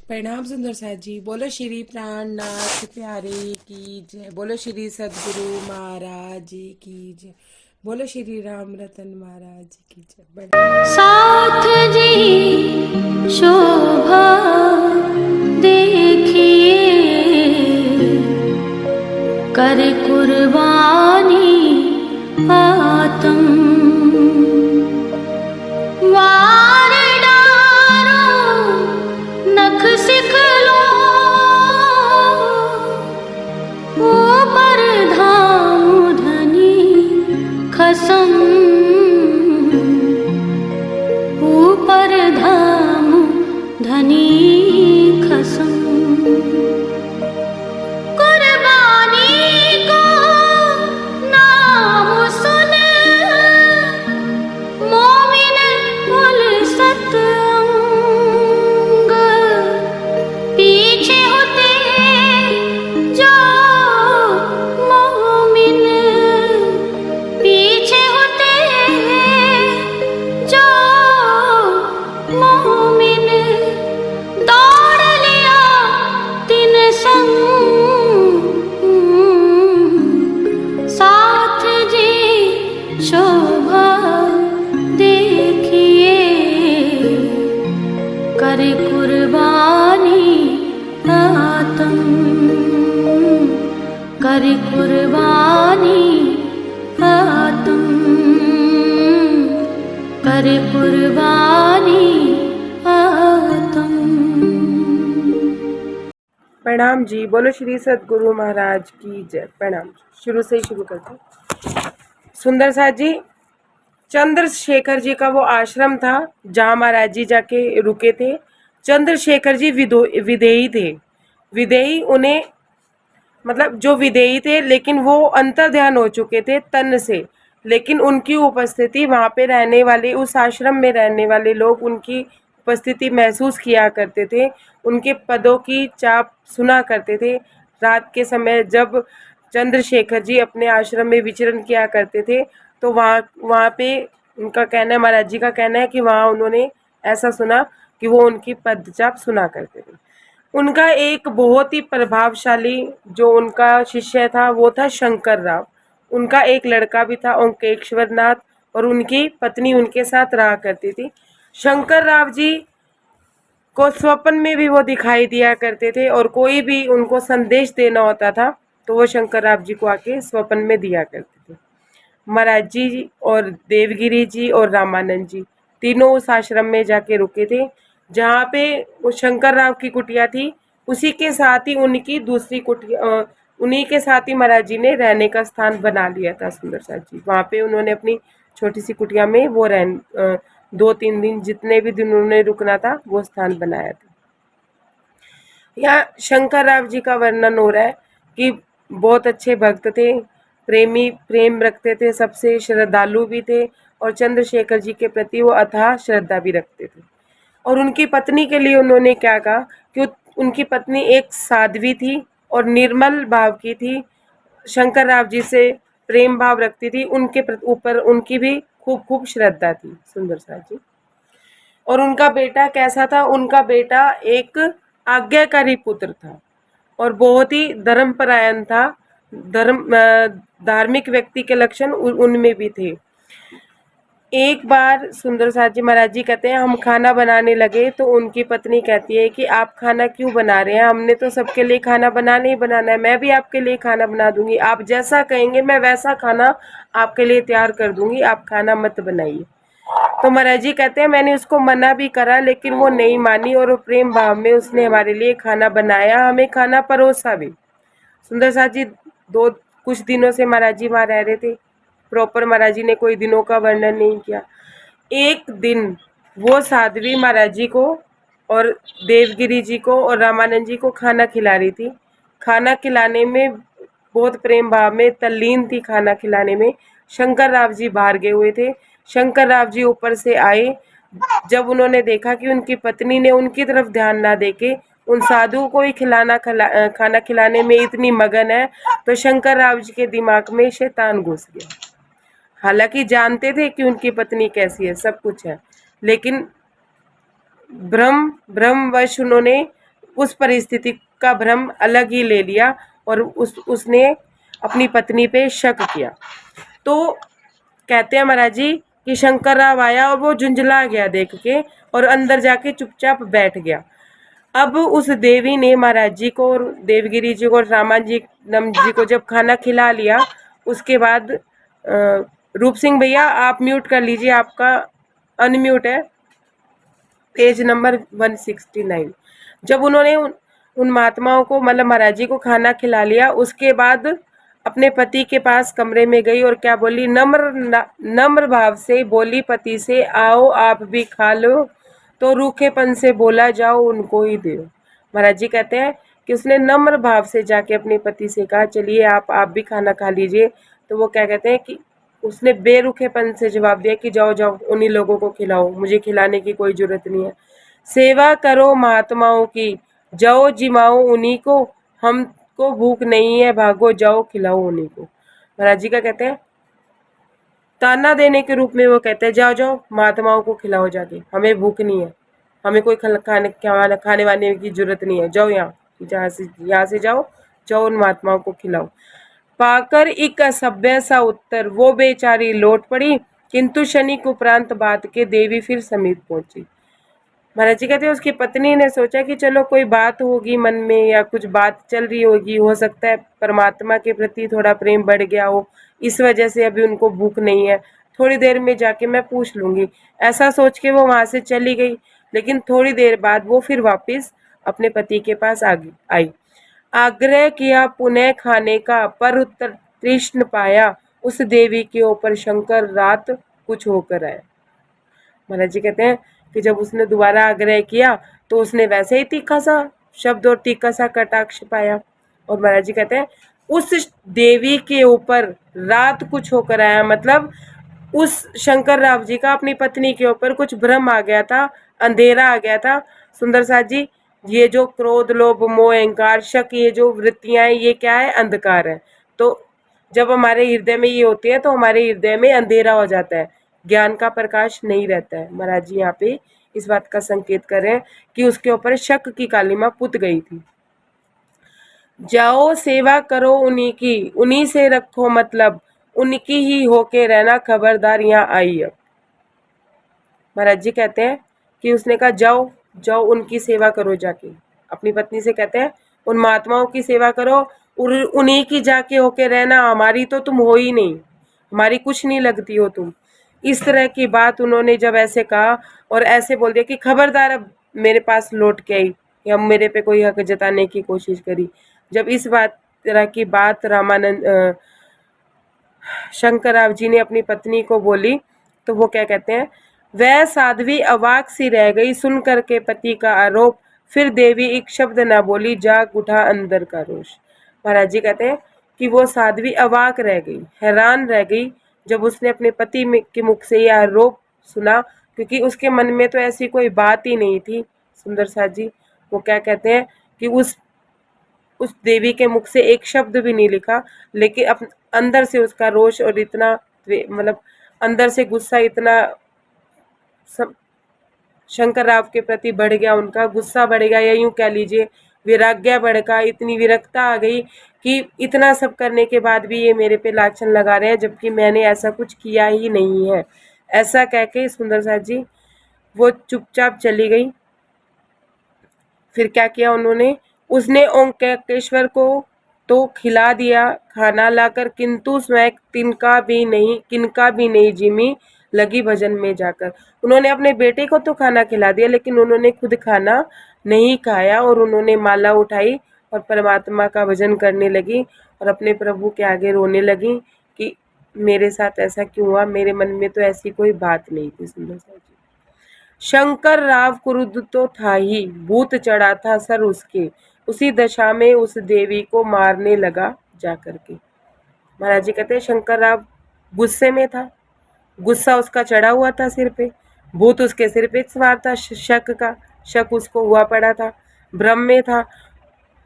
प्रणाम सुंदर साथ जी। बोलो श्री प्राणनाथ प्यारे की जय। बोलो श्री सदगुरु महाराज की जय। बोलो श्री राम रतन महाराज की जय। साथ जी शोभा देखिए, कर कुर्बानी आतम वार डारो नख सिखलो, ऊपर धाम धनी खसम, ऊपर धाम धनी खसम। कुर्बानी को नाम सुन मोमिन उलसत अंग, पीछे होते जो मोमिन, पीछे होते जो मोमिन, दौड़ लिया तिन संग, साथ जी शोभा देखिए, कर कुर्बानी आतम, कर कुर्बानी आतम, कर कुर्बानी आतम। प्रणाम जी। बोलो श्री सदगुरु महाराज की जय। प्रणाम। शुरू से ही शुरू करते हैं। सुंदर साथ जी, चंद्रशेखर जी का वो आश्रम था जहाँ महाराज जी जाके रुके थे। चंद्रशेखर जी विदेही थे। विदेही उन्हें मतलब जो विदेही थे, लेकिन वो अंतर ध्यान हो चुके थे तन से। लेकिन उनकी उपस्थिति वहाँ पे रहने वाले, उस आश्रम में रहने वाले लोग उनकी उपस्थिति महसूस किया करते थे। उनके पदों की चाप सुना करते थे। रात के समय जब चंद्रशेखर जी अपने आश्रम में विचरण किया करते थे, तो वहाँ वहाँ पे उनका कहना है, महाराज जी का कहना है कि वहाँ उन्होंने ऐसा सुना कि वो उनकी पदचाप सुना करते थे। उनका एक बहुत ही प्रभावशाली जो उनका शिष्य था वो था शंकर राव। उनका एक लड़का भी था ओंकेश्वर नाथ, और उनकी पत्नी उनके साथ रहा करती थी। शंकर राव जी को स्वप्न में भी वो दिखाई दिया करते थे, और कोई भी उनको संदेश देना होता था तो वो शंकर राव जी को आके स्वप्न में दिया करते थे। महाराज जी और देवगिरी जी और रामानंद जी तीनों उस आश्रम में जाके रुके थे जहाँ पे वो शंकर राव की कुटिया थी। उसी के साथ ही उनकी दूसरी कुटिया, उन्हीं के साथ ही महाराज जी ने रहने का स्थान बना लिया था। सुंदर साथ जी वहाँ पे उन्होंने अपनी छोटी सी कुटिया में वो 2-3 दिन, जितने भी दिन उन्होंने रुकना था, वो स्थान बनाया था। यहाँ शंकर राव जी का वर्णन हो रहा है कि बहुत अच्छे भक्त थे, प्रेम रखते थे, सबसे श्रद्धालु भी थे, और चंद्रशेखर जी के प्रति वो अथाह श्रद्धा भी रखते थे। और उनकी पत्नी के लिए उन्होंने क्या कहा कि उनकी पत्नी एक साध्वी थी और निर्मल भाव की थी, शंकर राव जी से प्रेम भाव रखती थी, उनके ऊपर उनकी भी खूब खूब श्रद्धा थी। सुंदर साथ जी। और उनका बेटा कैसा था? उनका बेटा एक आज्ञाकारी पुत्र था और बहुत ही धर्मपरायण था। धार्मिक व्यक्ति के लक्षण उनमें भी थे। एक बार सुंदर साथ जी, महाराज जी कहते हैं, हम खाना बनाने लगे तो उनकी पत्नी कहती है कि आप खाना क्यों बना रहे हैं? हमने तो सबके लिए खाना बनाना ही बनाना है। मैं भी आपके लिए खाना बना दूंगी, आप जैसा कहेंगे मैं वैसा खाना आपके लिए तैयार कर दूंगी, आप खाना मत बनाइए। तो महाराज जी कहते हैं, मैंने उसको मना भी करा लेकिन वो नहीं मानी, और वो प्रेम भाव में उसने हमारे लिए खाना बनाया, हमें खाना परोसा भी। सुंदर साथ जी कुछ दिनों से महाराज जी वहाँ रह रहे थे। प्रॉपर महाराज जी ने कोई दिनों का वर्णन नहीं किया। एक दिन वो साध्वी महाराज जी को और देवगिरी जी को और रामानंद जी को खाना खिला रही थी। खाना खिलाने में बहुत प्रेम भाव में तल्लीन थी। खाना खिलाने में शंकर राव जी बाहर गए हुए थे। शंकर राव जी ऊपर से आए। जब उन्होंने देखा कि उनकी पत्नी ने उनकी तरफ ध्यान ना देके उन साधु को ही खाना खिलाने में इतनी मगन है, तो शंकर राव जी के दिमाग में शैतान घुस गया। हालांकि जानते थे कि उनकी पत्नी कैसी है, सब कुछ है, लेकिन भ्रमवश उन्होंने उस परिस्थिति का भ्रम अलग ही ले लिया और उसने अपनी पत्नी पे शक किया। तो कहते हैं महाराज जी कि शंकर राव आया और वो झुंझला गया देख के और अंदर जाके चुपचाप बैठ गया। अब उस देवी ने महाराज जी को और देवगिरी जी को और रामानंद जी को जब खाना खिला लिया, उसके बाद रूप सिंह भैया आप म्यूट कर लीजिए, आपका अनम्यूट है, पेज नंबर 169। जब उन्होंने उन महात्माओं को मतलब महाराज जी को खाना खिला लिया, उसके बाद अपने पति के पास कमरे में गई और क्या बोली, नम्र भाव से बोली पति से, आओ आप भी खा लो। तो रूखेपन से बोला, जाओ उनको ही दो। महाराज जी कहते हैं कि उसने नम्र भाव से जाके अपने पति से कहा, चलिए आप भी खाना खा लीजिए। तो वो क्या कहते हैं कि उसने बेरुखेपन से जवाब दिया कि जाओ जाओ उन्हीं लोगों को खिलाओ, मुझे खिलाने की कोई जरूरत नहीं है। सेवा करो महात्माओं की, जाओ जिमाओ उन्हीं को, हमको भूख नहीं है, भागो जाओ खिलाओ उन्हीं को। महाराज जी का कहते हैं ताना देने के रूप में वो कहते हैं, जाओ जाओ महात्माओं को खिलाओ जाके, हमें भूख नहीं है, हमें कोई खाने वाने की जरूरत नहीं है, जाओ यहाँ से जाओ उन महात्माओं को खिलाओ। पाकर एक असभ्य सा उत्तर वो बेचारी लौट पड़ी, किंतु क्षणिक उपरांत बात के देवी फिर समीप पहुंची। महाराज जी कहते हैं उसकी पत्नी ने सोचा कि चलो कोई बात होगी मन में या कुछ बात चल रही होगी, हो सकता है परमात्मा के प्रति थोड़ा प्रेम बढ़ गया हो, इस वजह से अभी उनको भूख नहीं है, थोड़ी देर में जाके मैं पूछ लूंगी। ऐसा सोच के वो वहां से चली गई। लेकिन थोड़ी देर बाद वो फिर वापस अपने पति के पास आई। आग्रह किया पुनः खाने का, पर उत्तर तृष्ण पाया उस देवी के ऊपर शंकर रात कुछ होकर आया। महाराज जी कहते हैं कि जब उसने दोबारा आग्रह किया तो उसने वैसे ही तीखा सा शब्द और तीखा सा कटाक्ष पाया। और महाराज जी कहते हैं उस देवी के ऊपर रात कुछ होकर आया, मतलब उस शंकर राव जी का अपनी पत्नी के ऊपर कुछ भ्रम आ गया था, अंधेरा आ गया था। सुंदर साथ जी, ये जो क्रोध लोभ मोह अहंकार शक, ये जो वृत्तियां हैं, ये क्या है, अंधकार है। तो जब हमारे हृदय में ये होती है तो हमारे हृदय में अंधेरा हो जाता है, ज्ञान का प्रकाश नहीं रहता है। महाराज जी यहाँ पे इस बात का संकेत कर रहे हैं कि उसके ऊपर शक की कालिमा पुत गई थी। जाओ सेवा करो उन्हीं की, उन्हीं से रखो मतलब, उनकी ही होके रहना खबरदार, यहाँ आई अब। महाराज जी कहते हैं कि उसने कहा जाओ जाओ उनकी सेवा करो जाके, अपनी पत्नी से कहते हैं उन महात्माओं की सेवा करो, उन्हीं की जाके होके रहना, हमारी तो तुम हो ही नहीं, हमारी कुछ नहीं लगती हो तुम। इस तरह की बात उन्होंने जब ऐसे कहा और ऐसे बोल दिया कि खबरदार अब मेरे पास लौट के आई या मेरे पे कोई हक जताने की कोशिश करी। जब इस तरह की बात शंकर राव जी ने अपनी पत्नी को बोली तो वो क्या कहते हैं, वह साध्वी अवाक सी रह गई सुन करके पति का आरोप, फिर देवी एक शब्द न बोली, जाग उठा अंदर का रोष। महाराज जी कहते हैं कि वो साध्वी अवाक रह गई, हैरान रह गई जब उसने अपने पति के मुख से यह आरोप सुना, क्योंकि उसके मन में तो ऐसी कोई बात ही नहीं थी। सुंदर साथ जी, वो क्या कहते हैं कि उस देवी के मुख से एक शब्द भी नहीं लिखा, लेकिन अंदर से उसका रोष और इतना मतलब अंदर से गुस्सा इतना शंकर राव के प्रति बढ़ गया, उनका गुस्सा बढ़ गया, या यूं कह लीजिए विराग्य बढ़ गया, इतनी विरक्ता आ गई कि इतना सब करने के बाद भी ये मेरे पे लाछन लगा रहे हैं, जबकि मैंने ऐसा कुछ किया ही नहीं है। ऐसा कह के सुंदर साथ जी वो चुपचाप चली गई। फिर क्या किया उन्होंने, उसने ओंकेश्वर को तो खिला दिया खाना लाकर, किंतु स्वयं किनका भी नहीं जिमी, लगी भजन में जाकर। उन्होंने अपने बेटे को तो खाना खिला दिया, लेकिन उन्होंने खुद खाना नहीं खाया और उन्होंने माला उठाई और परमात्मा का भजन करने लगी और अपने प्रभु के आगे रोने लगी कि मेरे साथ ऐसा क्यों हुआ, मेरे मन में तो ऐसी कोई बात नहीं थी। सुंदर सा जी, शंकर राव क्रुद्ध तो था ही, भूत चढ़ा था सर उसके, उसी दशा में उस देवी को मारने लगा जाकर के। महाराज जी कहते हैं शंकर राव गुस्से में था, गुस्सा उसका चढ़ा हुआ था सिर पे, भूत उसके सिर पे सवार था, शक उसको हुआ पड़ा था, भ्रम में था।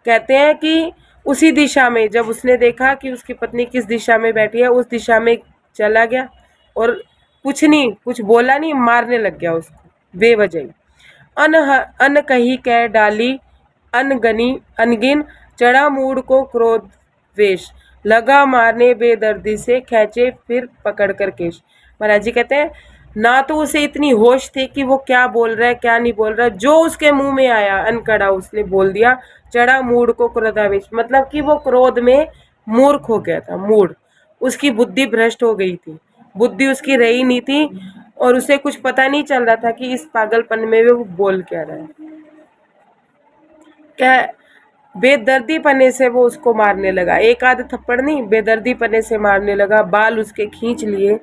कहते हैं कि उसी दिशा में जब उसने देखा कि उसकी पत्नी किस दिशा में बैठी है, उस दिशा में चला गया और कुछ बोला नहीं, मारने लग गया उसको बेवजह। अन कही कह डाली अनगिन, चढ़ा मूड को क्रोध वेश, लगा मारने बेदर्दी से, खींचे फिर पकड़कर केश। महाराज जी कहते हैं ना तो उसे इतनी होश थी कि वो क्या बोल रहा है क्या नहीं बोल रहा, जो उसके मुंह में आया अनकड़ा उसने बोल दिया। चढ़ा मूड को क्रोधावेश, मतलब कि वो क्रोध में मूर्ख हो गया था। मूड, उसकी बुद्धि भ्रष्ट हो गई थी, बुद्धि उसकी रही नहीं थी और उसे कुछ पता नहीं चल रहा था कि इस पागलपन में वो बोल क्या रहा है। क्या बेदर्दी पने से वो उसको मारने लगा, एक आध थप्पड़ नहीं, बेदर्दी पने से मारने लगा। बाल उसके खींच लिए,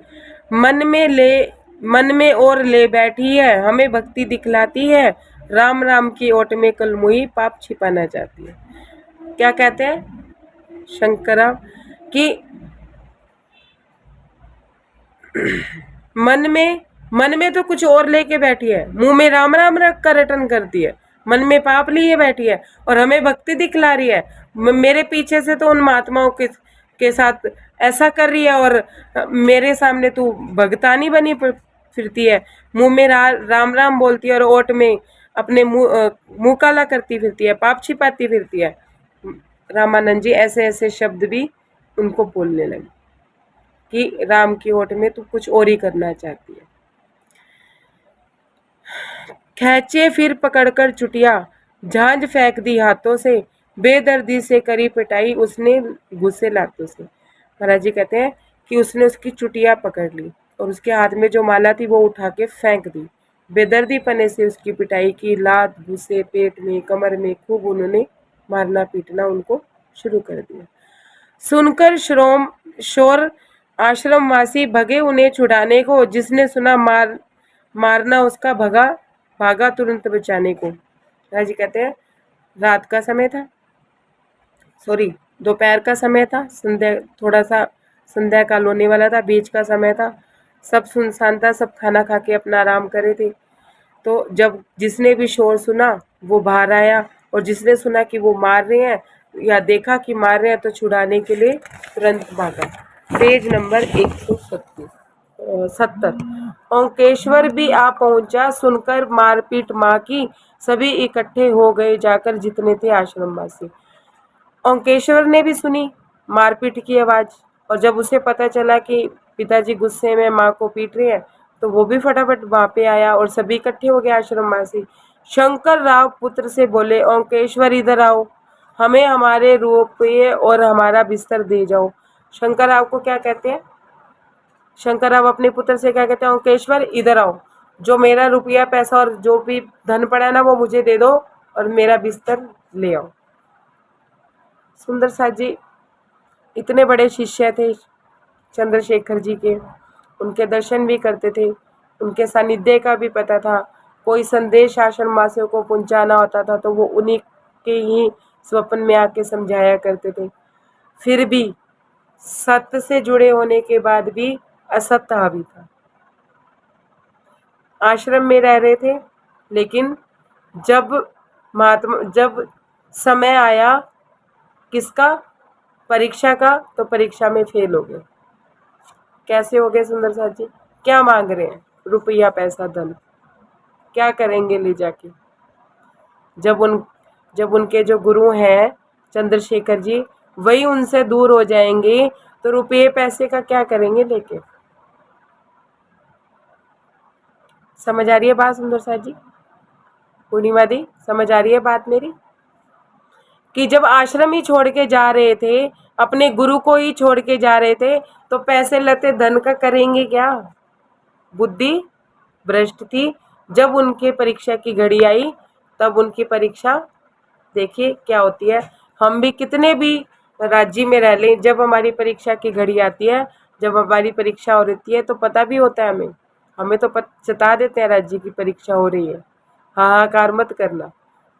मन में और ले बैठी है, हमें भक्ति दिखलाती है, राम राम की ओट में कलमुही, पाप छिपाना चाहती है। क्या कहते हैं शंकरा कि मन में तो कुछ और लेके बैठी है, मुंह में राम राम रख कर रिटर्न करती है, मन में पाप लिए बैठी है और हमें भक्ति दिखला रही है। मेरे पीछे से तो उन महात्माओं के साथ ऐसा कर रही है और मेरे सामने तू भगतानी बनी फिरती है, मुंह में राम राम बोलती है और ओट में अपने मुंह काला करती फिरती है, पाप छिपाती फिरती है। रामानंद जी ऐसे ऐसे शब्द भी उनको बोलने लगे कि राम की ओट में तू कुछ और ही करना चाहती है। खींचे फिर पकड़कर चुटिया, झांझ फेंक दी हाथों से, बेदर्दी से करी पिटाई उसने गुस्से लातों से। महाराज जी कहते हैं कि उसने उसकी चुटिया पकड़ ली और उसके हाथ में जो माला थी वो उठा के फेंक दी। बेदर्दी पने से उसकी पिटाई की, लात घुसे पेट में कमर में, खूब उन्होंने मारना पीटना उनको शुरू कर दिया। सुनकर शोर आश्रमवासी भगे उन्हें छुड़ाने को, जिसने सुना मारना उसका भागा तुरंत बचाने को। राजी कहते हैं रात का समय था, सॉरी दोपहर का समय था, थोड़ा सा संध्या काल होने वाला था, बीच का समय था, सब सुनसान था, सब खाना खा के अपना आराम करे थे। तो जब जिसने भी शोर सुना वो बाहर आया और जिसने सुना कि वो मार रहे हैं या देखा कि मार रहे हैं तो छुड़ाने के लिए तुरंत भागा। Page number 170। ओंकेश्वर भी आ पहुंचा, सुनकर मारपीट माँ की, सभी इकट्ठे हो गए जाकर जितने थे आश्रमवासी। ओंकेश्वर ने भी सुनी मारपीट की आवाज और जब उसे पता चला कि पिताजी गुस्से में माँ को पीट रहे हैं तो वो भी फटाफट वहां पे आया और सभी इकट्ठे हो गए आश्रमवासी। शंकर राव पुत्र से बोले, ओंकेश्वर इधर आओ, हमें हमारे रुपये और हमारा बिस्तर दे जाओ। शंकर राव को क्या कहते हैं, शंकर राव अपने पुत्र से क्या कहते हैं, ओंकेश्वर इधर आओ, जो मेरा रुपया पैसा और जो भी धन पड़ा है ना वो मुझे दे दो और मेरा बिस्तर ले आओ। सुंदर साथ जी इतने बड़े शिष्य थे चंद्रशेखर जी के, उनके दर्शन भी करते थे, उनके सानिध्य का भी पता था। कोई संदेश आश्रमवासियों को पहुंचाना होता था तो वो उन्हीं के ही स्वप्न में आके समझाया करते थे। फिर भी सत्य से जुड़े होने के बाद भी असत्य हावी था। आश्रम में रह रहे थे लेकिन जब समय आया किसका, परीक्षा का, तो परीक्षा में फेल हो गए। कैसे हो गए सुंदर साथ जी, क्या मांग रहे हैं, रुपया पैसा धन, क्या करेंगे ले जाके। जब उनके जो गुरु हैं चंद्रशेखर जी वही उनसे दूर हो जाएंगे तो रुपये पैसे का क्या करेंगे लेके। समझ आ रही है बात सुंदर साथ जी, पूर्णिमा दी समझ आ रही है बात मेरी, कि जब आश्रम ही छोड़ के जा रहे थे, अपने गुरु को ही छोड़ के जा रहे थे तो पैसे लेते धन का करेंगे क्या। बुद्धि भ्रष्ट थी। जब उनके परीक्षा की घड़ी आई तब उनकी परीक्षा देखिए क्या होती है। हम भी कितने भी राज्य में रह लें, जब हमारी परीक्षा की घड़ी आती है, जब हमारी परीक्षा हो रही है तो पता भी होता है हमें तो चता देते हैं राज्य की परीक्षा हो रही है, हाहाकार मत करना,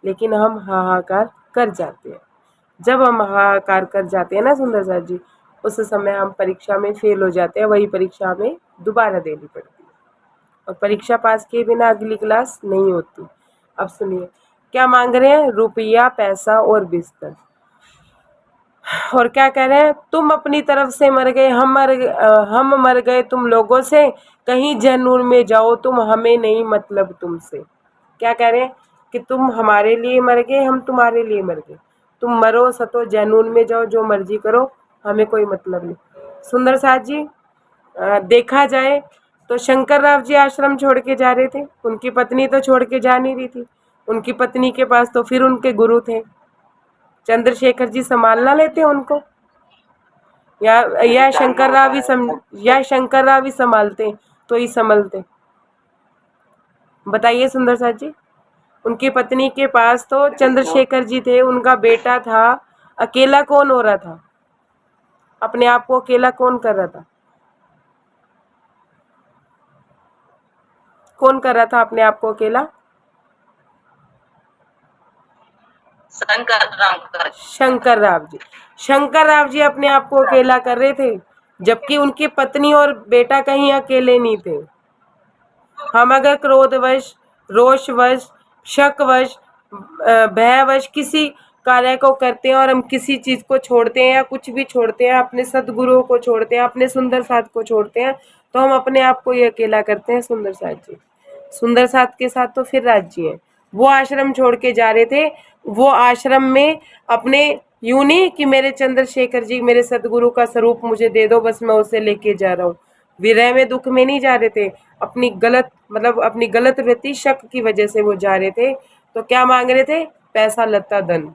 लेकिन हम हाहाकार कर जाते हैं। जब हम हाहाकार कर जाते हैं ना सुंदर साथ जी, उस समय हम परीक्षा में फेल हो जाते हैं, वही परीक्षा हमें दोबारा देनी पड़ती है और परीक्षा पास किए बिना अगली क्लास नहीं होती। अब सुनिए क्या मांग रहे हैं, रुपया पैसा और बिस्तर। और क्या कह रहे हैं, तुम अपनी तरफ से मर गए, हम मर गए तुम लोगों से, कहीं जहन्नुम में जाओ तुम, हमें नहीं मतलब तुमसे। क्या कह रहे हैं, कि तुम हमारे लिए मर गए, हम तुम्हारे लिए मर गए, तुम मरो सतो जैनून में जाओ, जो मर्जी करो, हमें कोई मतलब नहीं। सुंदर साथ जी, देखा जाए तो शंकर राव जी आश्रम छोड़ के जा रहे थे, उनकी पत्नी तो छोड़ के जा नहीं रही थी, उनकी पत्नी के पास तो फिर उनके गुरु थे, चंद्रशेखर जी संभाल ना लेते उनको, या शंकर राव ही या शंकर राव ही संभालते तो ही संभलते। बताइए सुंदर साथ जी, उनकी पत्नी के पास तो चंद्रशेखर जी थे, उनका बेटा था, अकेला कौन हो रहा था, अपने आप को अकेला कौन कर रहा था, कौन कर रहा था अपने आप को अकेला? शंकर राव जी। शंकर राव जी अपने आप को अकेला कर रहे थे, जबकि उनकी पत्नी और बेटा कहीं अकेले नहीं थे। हम अगर क्रोधवश, रोषवश, शकवश, भयवश किसी कार्य को करते हैं और हम किसी चीज को छोड़ते हैं या कुछ भी छोड़ते हैं, अपने सदगुरुओं को छोड़ते हैं, अपने सुंदर साथ को छोड़ते हैं, तो हम अपने आप को ये अकेला करते हैं। सुंदर साथ जी, सुंदर साथ के साथ तो फिर राज्य है, वो आश्रम छोड़ के जा रहे थे, वो आश्रम में अपने यूं नहीं कि मेरे चंद्रशेखर जी मेरे सदगुरु का स्वरूप मुझे दे दो, बस मैं उसे लेके जा रहा हूँ, विरह में दुख में नहीं जा रहे थे, अपनी गलत मतलब अपनी गलत वृत्ति शक की वजह से वो जा रहे थे। तो क्या मांग रहे थे? पैसा, लत्ता, धन।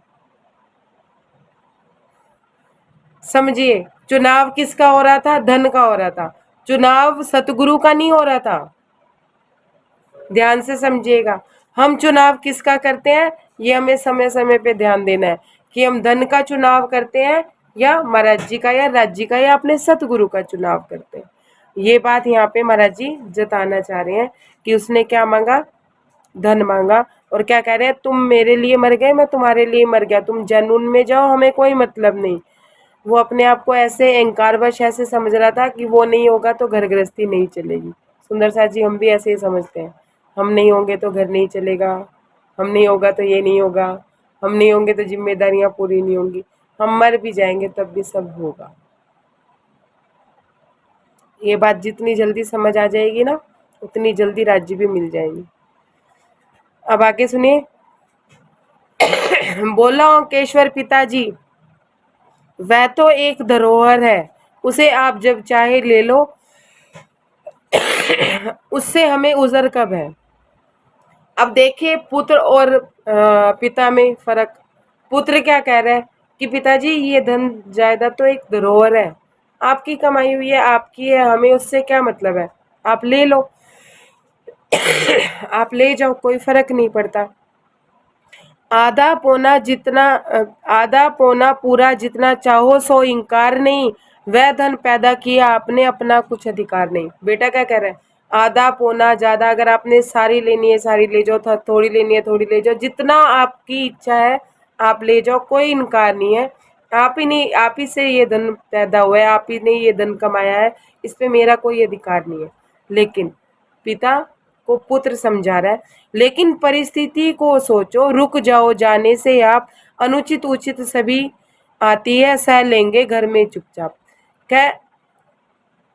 समझिए, चुनाव किसका हो रहा था? धन का हो रहा था, चुनाव सतगुरु का नहीं हो रहा था। ध्यान से समझिएगा, हम चुनाव किसका करते हैं, ये हमें समय समय पे ध्यान देना है कि हम धन का चुनाव करते हैं या महाराज जी का या राज्य का या अपने सतगुरु का चुनाव करते हैं। ये बात यहाँ पे महाराज जी जताना चाह रहे हैं कि उसने क्या मांगा? धन मांगा। और क्या कह रहे हैं? तुम मेरे लिए मर गए, मैं तुम्हारे लिए मर गया, तुम जनून में जाओ, हमें कोई मतलब नहीं। वो अपने आप को ऐसे अहंकारवश ऐसे समझ रहा था कि वो नहीं होगा तो घर गृहस्थी नहीं चलेगी। सुंदर साथ जी, हम भी ऐसे ही समझते हैं, हम नहीं होंगे तो घर नहीं चलेगा, हम नहीं होगा तो ये नहीं होगा, हम नहीं होंगे तो जिम्मेदारियां पूरी नहीं होंगी, हम मर भी जाएंगे तब भी सब होगा। ये बात जितनी जल्दी समझ आ जाएगी ना, उतनी जल्दी राज्य भी मिल जाएंगे। अब आगे सुनिए। बोला ओंकेश्वर पिताजी, वह तो एक धरोहर है, उसे आप जब चाहे ले लो, उससे हमें उजर कब है। अब देखिए पुत्र और पिता में फर्क। पुत्र क्या कह रहा है कि पिताजी ये धन जायदाद तो एक धरोहर है, आपकी कमाई हुई है, आपकी है, हमें उससे क्या मतलब है, आप ले लो, आप ले जाओ, कोई फर्क नहीं पड़ता। आधा पौना पूरा जितना चाहो सो इनकार नहीं, वह धन पैदा किया आपने, अपना कुछ अधिकार नहीं। बेटा क्या कह रहा है? आधा पौना ज्यादा, अगर आपने सारी लेनी है सारी ले जाओ, थोड़ी लेनी है थोड़ी ले जाओ, जितना आपकी इच्छा है आप ले जाओ, कोई इनकार नहीं है। आप ही से ये धन पैदा हुआ है, आप ही ने ये धन कमाया है, इस पे मेरा कोई अधिकार नहीं है। लेकिन पिता को पुत्र समझा रहा है, लेकिन परिस्थिति को सोचो, रुक जाओ जाने से आप, अनुचित उचित सभी आती है, सह लेंगे घर में चुपचाप। क्या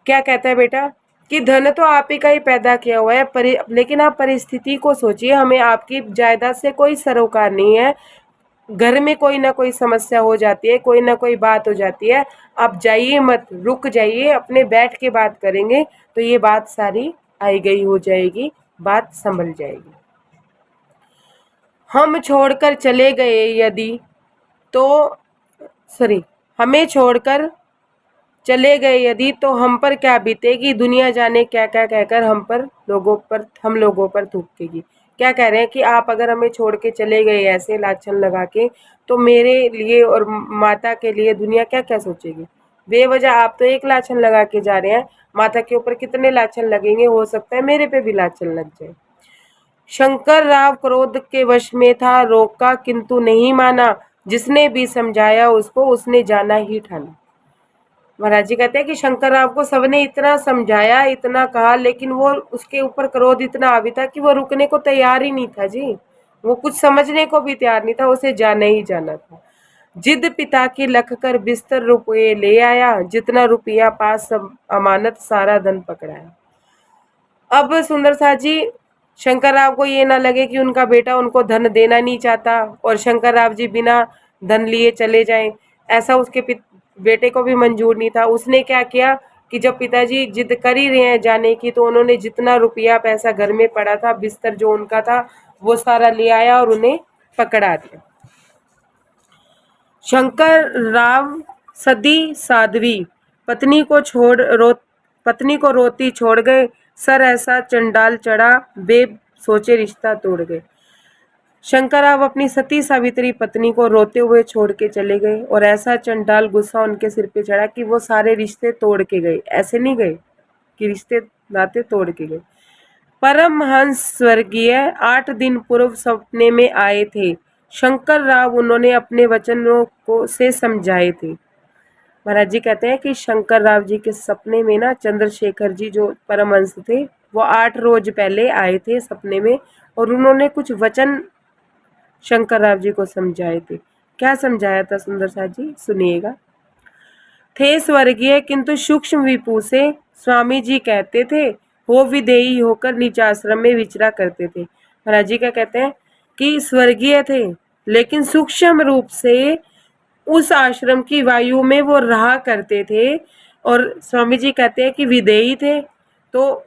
क्या कहता है बेटा कि धन तो आप ही का ही पैदा किया हुआ है, लेकिन आप परिस्थिति को सोचिए, हमें आपकी जायदाद से कोई सरोकार नहीं है, घर में कोई ना कोई समस्या हो जाती है, कोई ना कोई बात हो जाती है, आप जाइए मत, रुक जाइए, अपने बैठ के बात करेंगे तो ये बात सारी आई गई हो जाएगी, बात संभल जाएगी। हम छोड़कर चले गए यदि तो हमें छोड़कर चले गए यदि तो हम पर क्या बीतेगी, दुनिया जाने क्या क्या कहकर हम लोगों पर थूकेगी। क्या कह रहे हैं कि आप अगर हमें छोड़ के चले गए ऐसे लाछन लगा के, तो मेरे लिए और माता के लिए दुनिया क्या क्या सोचेगी। बेवजह आप तो एक लाछन लगा के जा रहे हैं, माता के ऊपर कितने लाछन लगेंगे, हो सकता है मेरे पे भी लाछन लग जाए। शंकर राव क्रोध के वश में था, रोका किंतु नहीं माना, जिसने भी समझाया उसको उसने जाना ही ठाना। महाराज जी कहते हैं कि शंकर राव को सबने इतना समझाया, इतना कहा, लेकिन वो उसके ऊपर क्रोध इतना हावी था कि वो रुकने को तैयार ही नहीं था जी, वो कुछ समझने को भी तैयार नहीं था, उसे जाना ही जाना था। जिद पिता की लख कर बिस्तर रुपये ले आया, जितना रुपया पास सब अमानत सारा धन पकड़ाया। अब सुंदर साथ जी शंकर राव को ये ना लगे कि उनका बेटा उनको धन देना नहीं चाहता और शंकर राव जी बिना धन लिए चले जाएं, ऐसा उसके बेटे को भी मंजूर नहीं था। उसने क्या किया कि जब पिताजी जिद कर ही रहे हैं जाने की, तो उन्होंने जितना रुपया पैसा घर में पड़ा था, बिस्तर जो उनका था, वो सारा ले आया और उन्हें पकड़ा दिया। शंकर राव सदी साध्वी पत्नी को रोती छोड़ गए। सर ऐसा चंडाल चढ़ा, बेब सोचे रिश्ता तोड़ गए। शंकर राव अपनी सती सावित्री पत्नी को रोते हुए छोड़ के चले गए और ऐसा चंडाल गुस्सा उनके सिर पे चढ़ा कि वो सारे रिश्ते तोड़ के गए। ऐसे नहीं गए कि रिश्ते नाते तोड़ के गए। परमहंस स्वर्गीय 8 दिन पूर्व सपने में आए थे। शंकर राव उन्होंने अपने वचनों को से समझाए थे। महाराज जी कहते हैं कि शंकर राव जी के सपने में ना चंद्रशेखर जी जो परमहंस थे, वो 8 रोज पहले आए थे सपने में और उन्होंने कुछ वचन शंकर राव जी को समझाए थे। क्या समझाया था सुंदर साथ जी, सुनिएगा। थे स्वर्गीय किंतु सूक्ष्म विपु से, स्वामी जी कहते थे, हो विदेही होकर नीचाश्रम में विचरा करते थे। महाराज जी क्या कहते हैं कि स्वर्गीय थे लेकिन सूक्ष्म रूप से उस आश्रम की वायु में वो रहा करते थे। और स्वामी जी कहते हैं कि विदेही थे, तो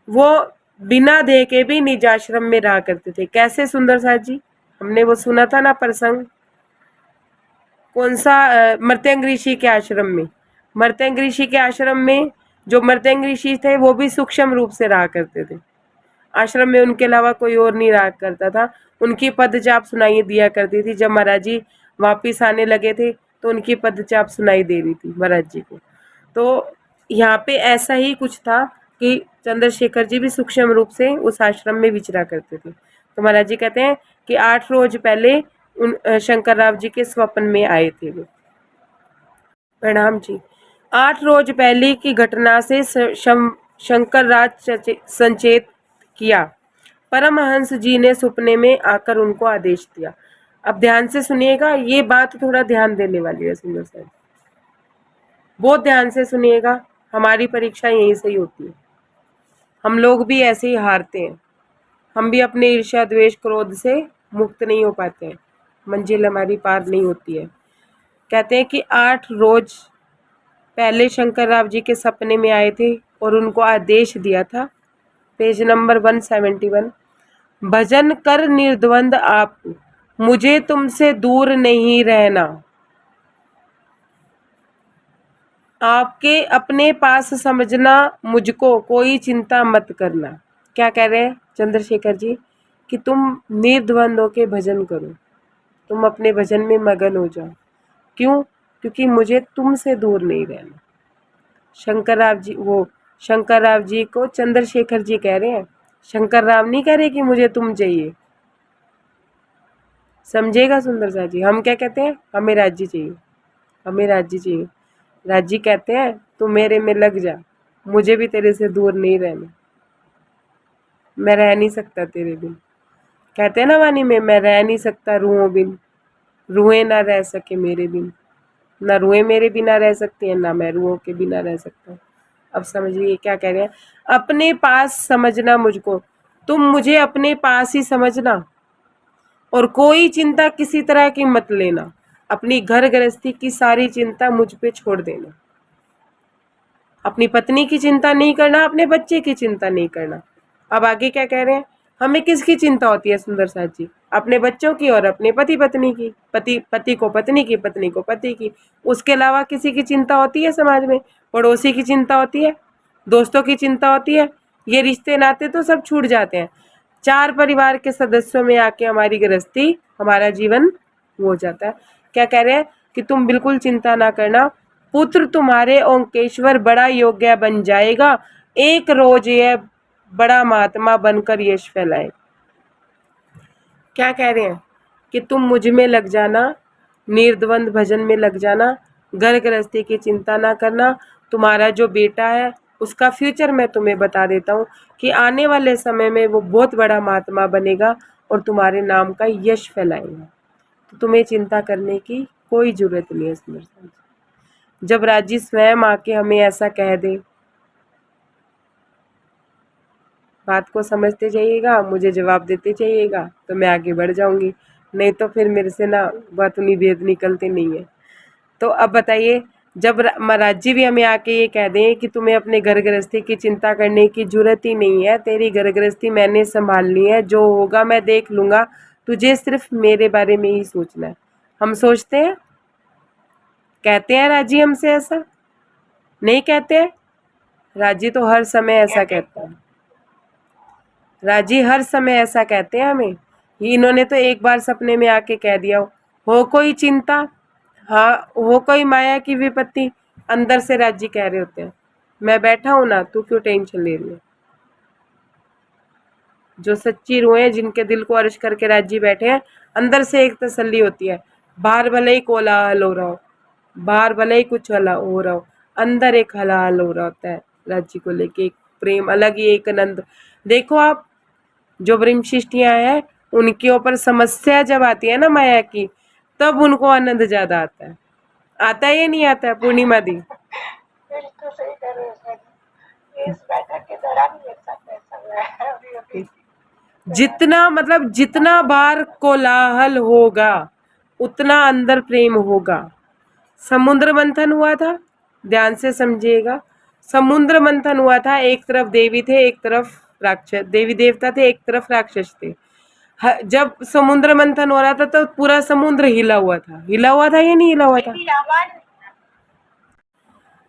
वो बिना देह के भी निज आश्रम में रहा करते थे। कैसे सुंदर साथ जी, हमने वो सुना था ना प्रसंग, कौन सा, मर्त्यंग ऋषि के आश्रम में। मर्त्यंग ऋषि के आश्रम में जो मर्त्यंग ऋषि थे वो भी सूक्ष्म रूप से रहा करते थे। आश्रम में उनके अलावा कोई और नहीं रहा करता था। उनकी पदचाप सुनाई दिया करती थी। जब महाराज जी वापिस आने लगे थे तो उनकी पदचाप सुनाई दे रही थी महाराज जी को। तो यहाँ पे ऐसा ही कुछ था कि चंद्रशेखर जी भी सूक्ष्म रूप से उस आश्रम में विचरा करते थे। तो महाराज जी कहते हैं कि 8 रोज पहले उन शंकर राव जी के स्वप्न में आए थे वो। प्रणाम जी। 8 रोज पहले की घटना से शंकर राज संचेत किया। परमहंस जी ने सपने में आकर उनको आदेश दिया। अब ध्यान से सुनिएगा, ये बात थोड़ा ध्यान देने वाली है सुंदर साहब, बहुत ध्यान से सुनिएगा। हमारी परीक्षा यहीं से ही होती है, हम लोग भी ऐसे ही हारते हैं। हम भी अपने ईर्ष्या द्वेष क्रोध से मुक्त नहीं हो पाते हैं, मंजिल हमारी पार नहीं होती है। कहते हैं कि 8 रोज पहले शंकर राव जी के सपने में आए थे और उनको आदेश दिया था। Page number 171। भजन कर निर्द्वंद आप, मुझे तुमसे दूर नहीं रहना, आपके अपने पास समझना, मुझको कोई चिंता मत करना। क्या कह रहे हैं चंद्रशेखर जी कि तुम निर्द्वंद होके भजन करो, तुम अपने भजन में मगन हो जाओ। क्यों? क्योंकि मुझे तुमसे दूर नहीं रहना। शंकर राव जी को चंद्रशेखर जी कह रहे हैं, शंकर राव नहीं कह रहे कि मुझे तुम चाहिए। समझेगा सुंदर सा जी, हम क्या कहते हैं, हमें राज्य चाहिए, हमें राज्य चाहिए। राज्य कहते हैं तू मेरे में लग जा, मुझे भी तेरे से दूर नहीं रहना, मैं रह नहीं सकता तेरे बिन। कहते हैं ना वाणी में, मैं रह नहीं सकता रूहों बिन, रूहें ना रह सके मेरे बिन, ना रूहें मेरे बिना रह सकती हैं, ना मैं रूहों के बिना रह सकता हूँ। अब समझिए क्या कह रहे हैं, अपने पास समझना मुझको, तुम मुझे अपने पास ही समझना और कोई चिंता किसी तरह की मत लेना। अपनी घर गृहस्थी की सारी चिंता मुझ पे छोड़ देना। अपनी पत्नी की चिंता नहीं करना, अपने बच्चे की चिंता नहीं करना। अब आगे क्या कह रहे हैं, हमें किसकी चिंता होती है सुंदर साथ जी, अपने बच्चों की और अपने पति पत्नी की। पति को पत्नी की, पत्नी को पति की। उसके अलावा किसी की चिंता होती है समाज में? पड़ोसी की चिंता होती है, दोस्तों की चिंता होती है। ये रिश्ते नाते तो सब छूट जाते हैं। 4 परिवार के सदस्यों में आके हमारी गृहस्थी, हमारा जीवन हो जाता है। क्या कह रहे हैं कि तुम बिल्कुल चिंता ना करना, पुत्र तुम्हारे ओंकेश्वर बड़ा योग्य बन जाएगा, एक रोज यह बड़ा महात्मा बनकर यश फैलाए। क्या कह रहे हैं कि तुम मुझ में लग जाना, निर्द्वंद भजन में लग जाना, घर गृहस्थी की चिंता ना करना। तुम्हारा जो बेटा है उसका फ्यूचर मैं तुम्हें बता देता हूँ कि आने वाले समय में वो बहुत बड़ा महात्मा बनेगा और तुम्हारे नाम का यश फैलाएगा। तो तुम्हें चिंता करने की कोई जरूरत नहीं है सुंदर साथ। जब राजी स्वयं आके हमें ऐसा कह दे, बात को समझते जाइएगा, मुझे जवाब देते जाइएगा, तो मैं आगे बढ़ जाऊंगी, नहीं तो फिर मेरे से ना बात उन्हीं भेद निकलते नहीं है। तो अब बताइए, जब महाराज जी भी हमें आके ये कह दें कि तुम्हें अपने घर गृहस्थी की चिंता करने की जरूरत ही नहीं है, तेरी घर गृहस्थी मैंने संभालनी है, जो होगा मैं देख लूंगा, तुझे सिर्फ मेरे बारे में ही सोचना है। हम सोचते हैं? कहते हैं राजी हमसे ऐसा? नहीं कहते हैं? राजी तो हर समय ऐसा कहता है, राजी हर समय ऐसा कहते हैं हमें। इन्होंने तो एक बार सपने में आके कह दिया हो कोई चिंता, हाँ हो कोई माया की विपत्ति, अंदर से राजी कह रहे होते हैं मैं बैठा हूं ना, तू क्यों टेंशन ले रही है। जो सच्ची रूह है, जिनके दिल को अर्श करके राजी बैठे हैं, अंदर से एक तसल्ली होती है। बाहर भले ही कोलाहल हो रहा हो, बाहर भले ही कुछ हो रहा हो, अंदर एक हलाल हो रहा होता है राजी को लेके, एक प्रेम अलग ही, एक आनंद। देखो आप, जो ब्रह्मशिष्टियां हैं, उनके ऊपर समस्या जब आती है ना माया की, तब उनको आनंद ज्यादा आता है या नहीं आता है पूर्णिमा दी? बिल्कुल सही कह रहे हो सर जी। इस बैठक के दौरान मेरे साथ ऐसा हुआ है अभी जितना मतलब जितना बार कोलाहल होगा, उतना अंदर प्रेम होगा। समुद्र मंथन हुआ था, ध्यान से समझिएगा। समुद्र मंथन हुआ था, एक तरफ देवी थे, एक तरफ राक्षस, देवी देवता थे, एक तरफ राक्षस थे। जब समुद्र मंथन हो रहा था तो पूरा समुद्र हिला हुआ था, हिला हुआ था या नहीं हिला हुआ था?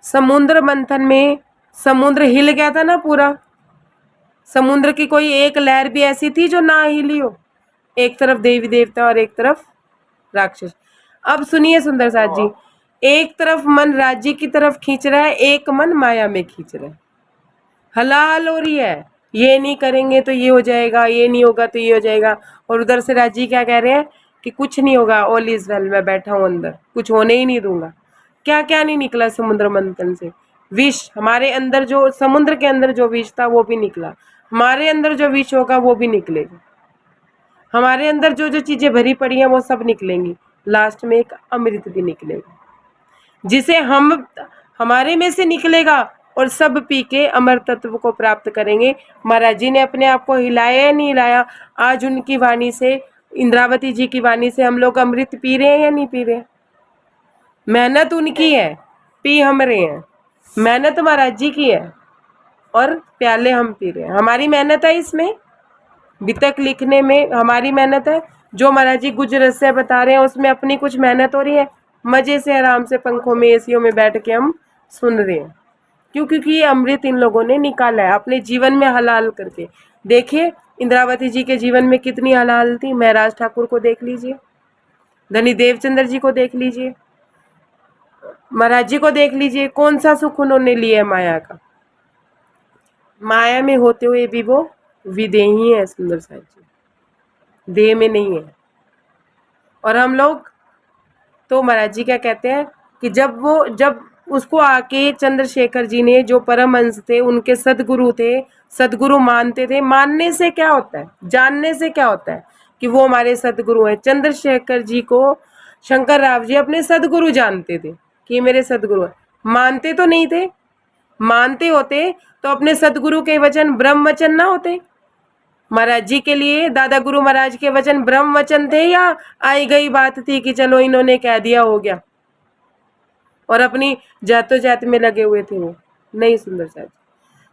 समुद्र मंथन में समुद्र हिल गया था ना पूरा। समुद्र की कोई एक लहर भी ऐसी थी जो ना हिली हो, एक तरफ देवी देवता और एक तरफ राक्षस। अब सुनिए सुंदर साथ जी, एक तरफ मन राज्य की तरफ खींच रहा है, एक मन माया में खींच रहा है, हलाल हो रही है, ये नहीं करेंगे तो ये हो जाएगा, ये नहीं होगा तो ये हो जाएगा। और उधर से राजी क्या कह रहे हैं कि कुछ नहीं होगा, ऑल इज वेल, मैं बैठा हूं अंदर, कुछ होने ही नहीं दूंगा। क्या क्या नहीं निकला समुद्र मंथन से? विष, हमारे अंदर जो समुद्र के अंदर जो विष था वो भी निकला, हमारे अंदर जो विष होगा वो भी निकलेगा, हमारे अंदर जो जो चीजें भरी पड़ी हैं वो सब निकलेंगी, लास्ट में एक अमृत भी निकलेगा, जिसे हम हमारे में से निकलेगा और सब पी के अमर तत्व को प्राप्त करेंगे। महाराज जी ने अपने आप को हिलाया या नहीं हिलाया? आज उनकी वाणी से, इंद्रावती जी की वाणी से हम लोग अमृत पी रहे हैं या नहीं पी रहे? मेहनत उनकी है, पी हम रहे हैं, मेहनत महाराज जी की है और प्याले हम पी रहे हैं। हमारी मेहनत है इसमें, वितक लिखने में हमारी मेहनत है, जो महाराज जी गुजर से बता रहे हैं उसमें अपनी कुछ मेहनत हो रही है? मजे से आराम से पंखों में एसीओ में बैठ के हम सुन रहे हैं, क्यों? क्योंकि ये अमृत इन लोगों ने निकाला है अपने जीवन में हलाल करके। देखिए इंद्रावती जी के जीवन में कितनी हलाल थी, महराज ठाकुर को देख लीजिए, धनी देवचंद्र जी को देख लीजिए, महाराज जी को देख लीजिए, कौन सा सुख उन्होंने लिया है माया का। माया में होते हुए भी वो विदेही है सुंदर साहब जी, देह में नहीं है। और हम लोग तो महाराज जी क्या कहते हैं कि जब उसको आके चंद्रशेखर जी ने, जो परमहंस थे, उनके सदगुरु थे, सदगुरु मानते थे। मानने से क्या होता है, जानने से क्या होता है कि वो हमारे सदगुरु हैं। चंद्रशेखर जी को शंकर राव जी अपने सदगुरु जानते थे कि ये मेरे सदगुरु हैं, मानते तो नहीं थे। मानते होते तो अपने सदगुरु के वचन ब्रह्म वचन ना होते। महाराज जी के लिए दादा गुरु महाराज के वचन ब्रह्म वचन थे या आई गई बात थी कि चलो इन्होंने कह दिया हो गया और अपनी जातो जात में लगे हुए थे? वो नहीं सुंदर साहब,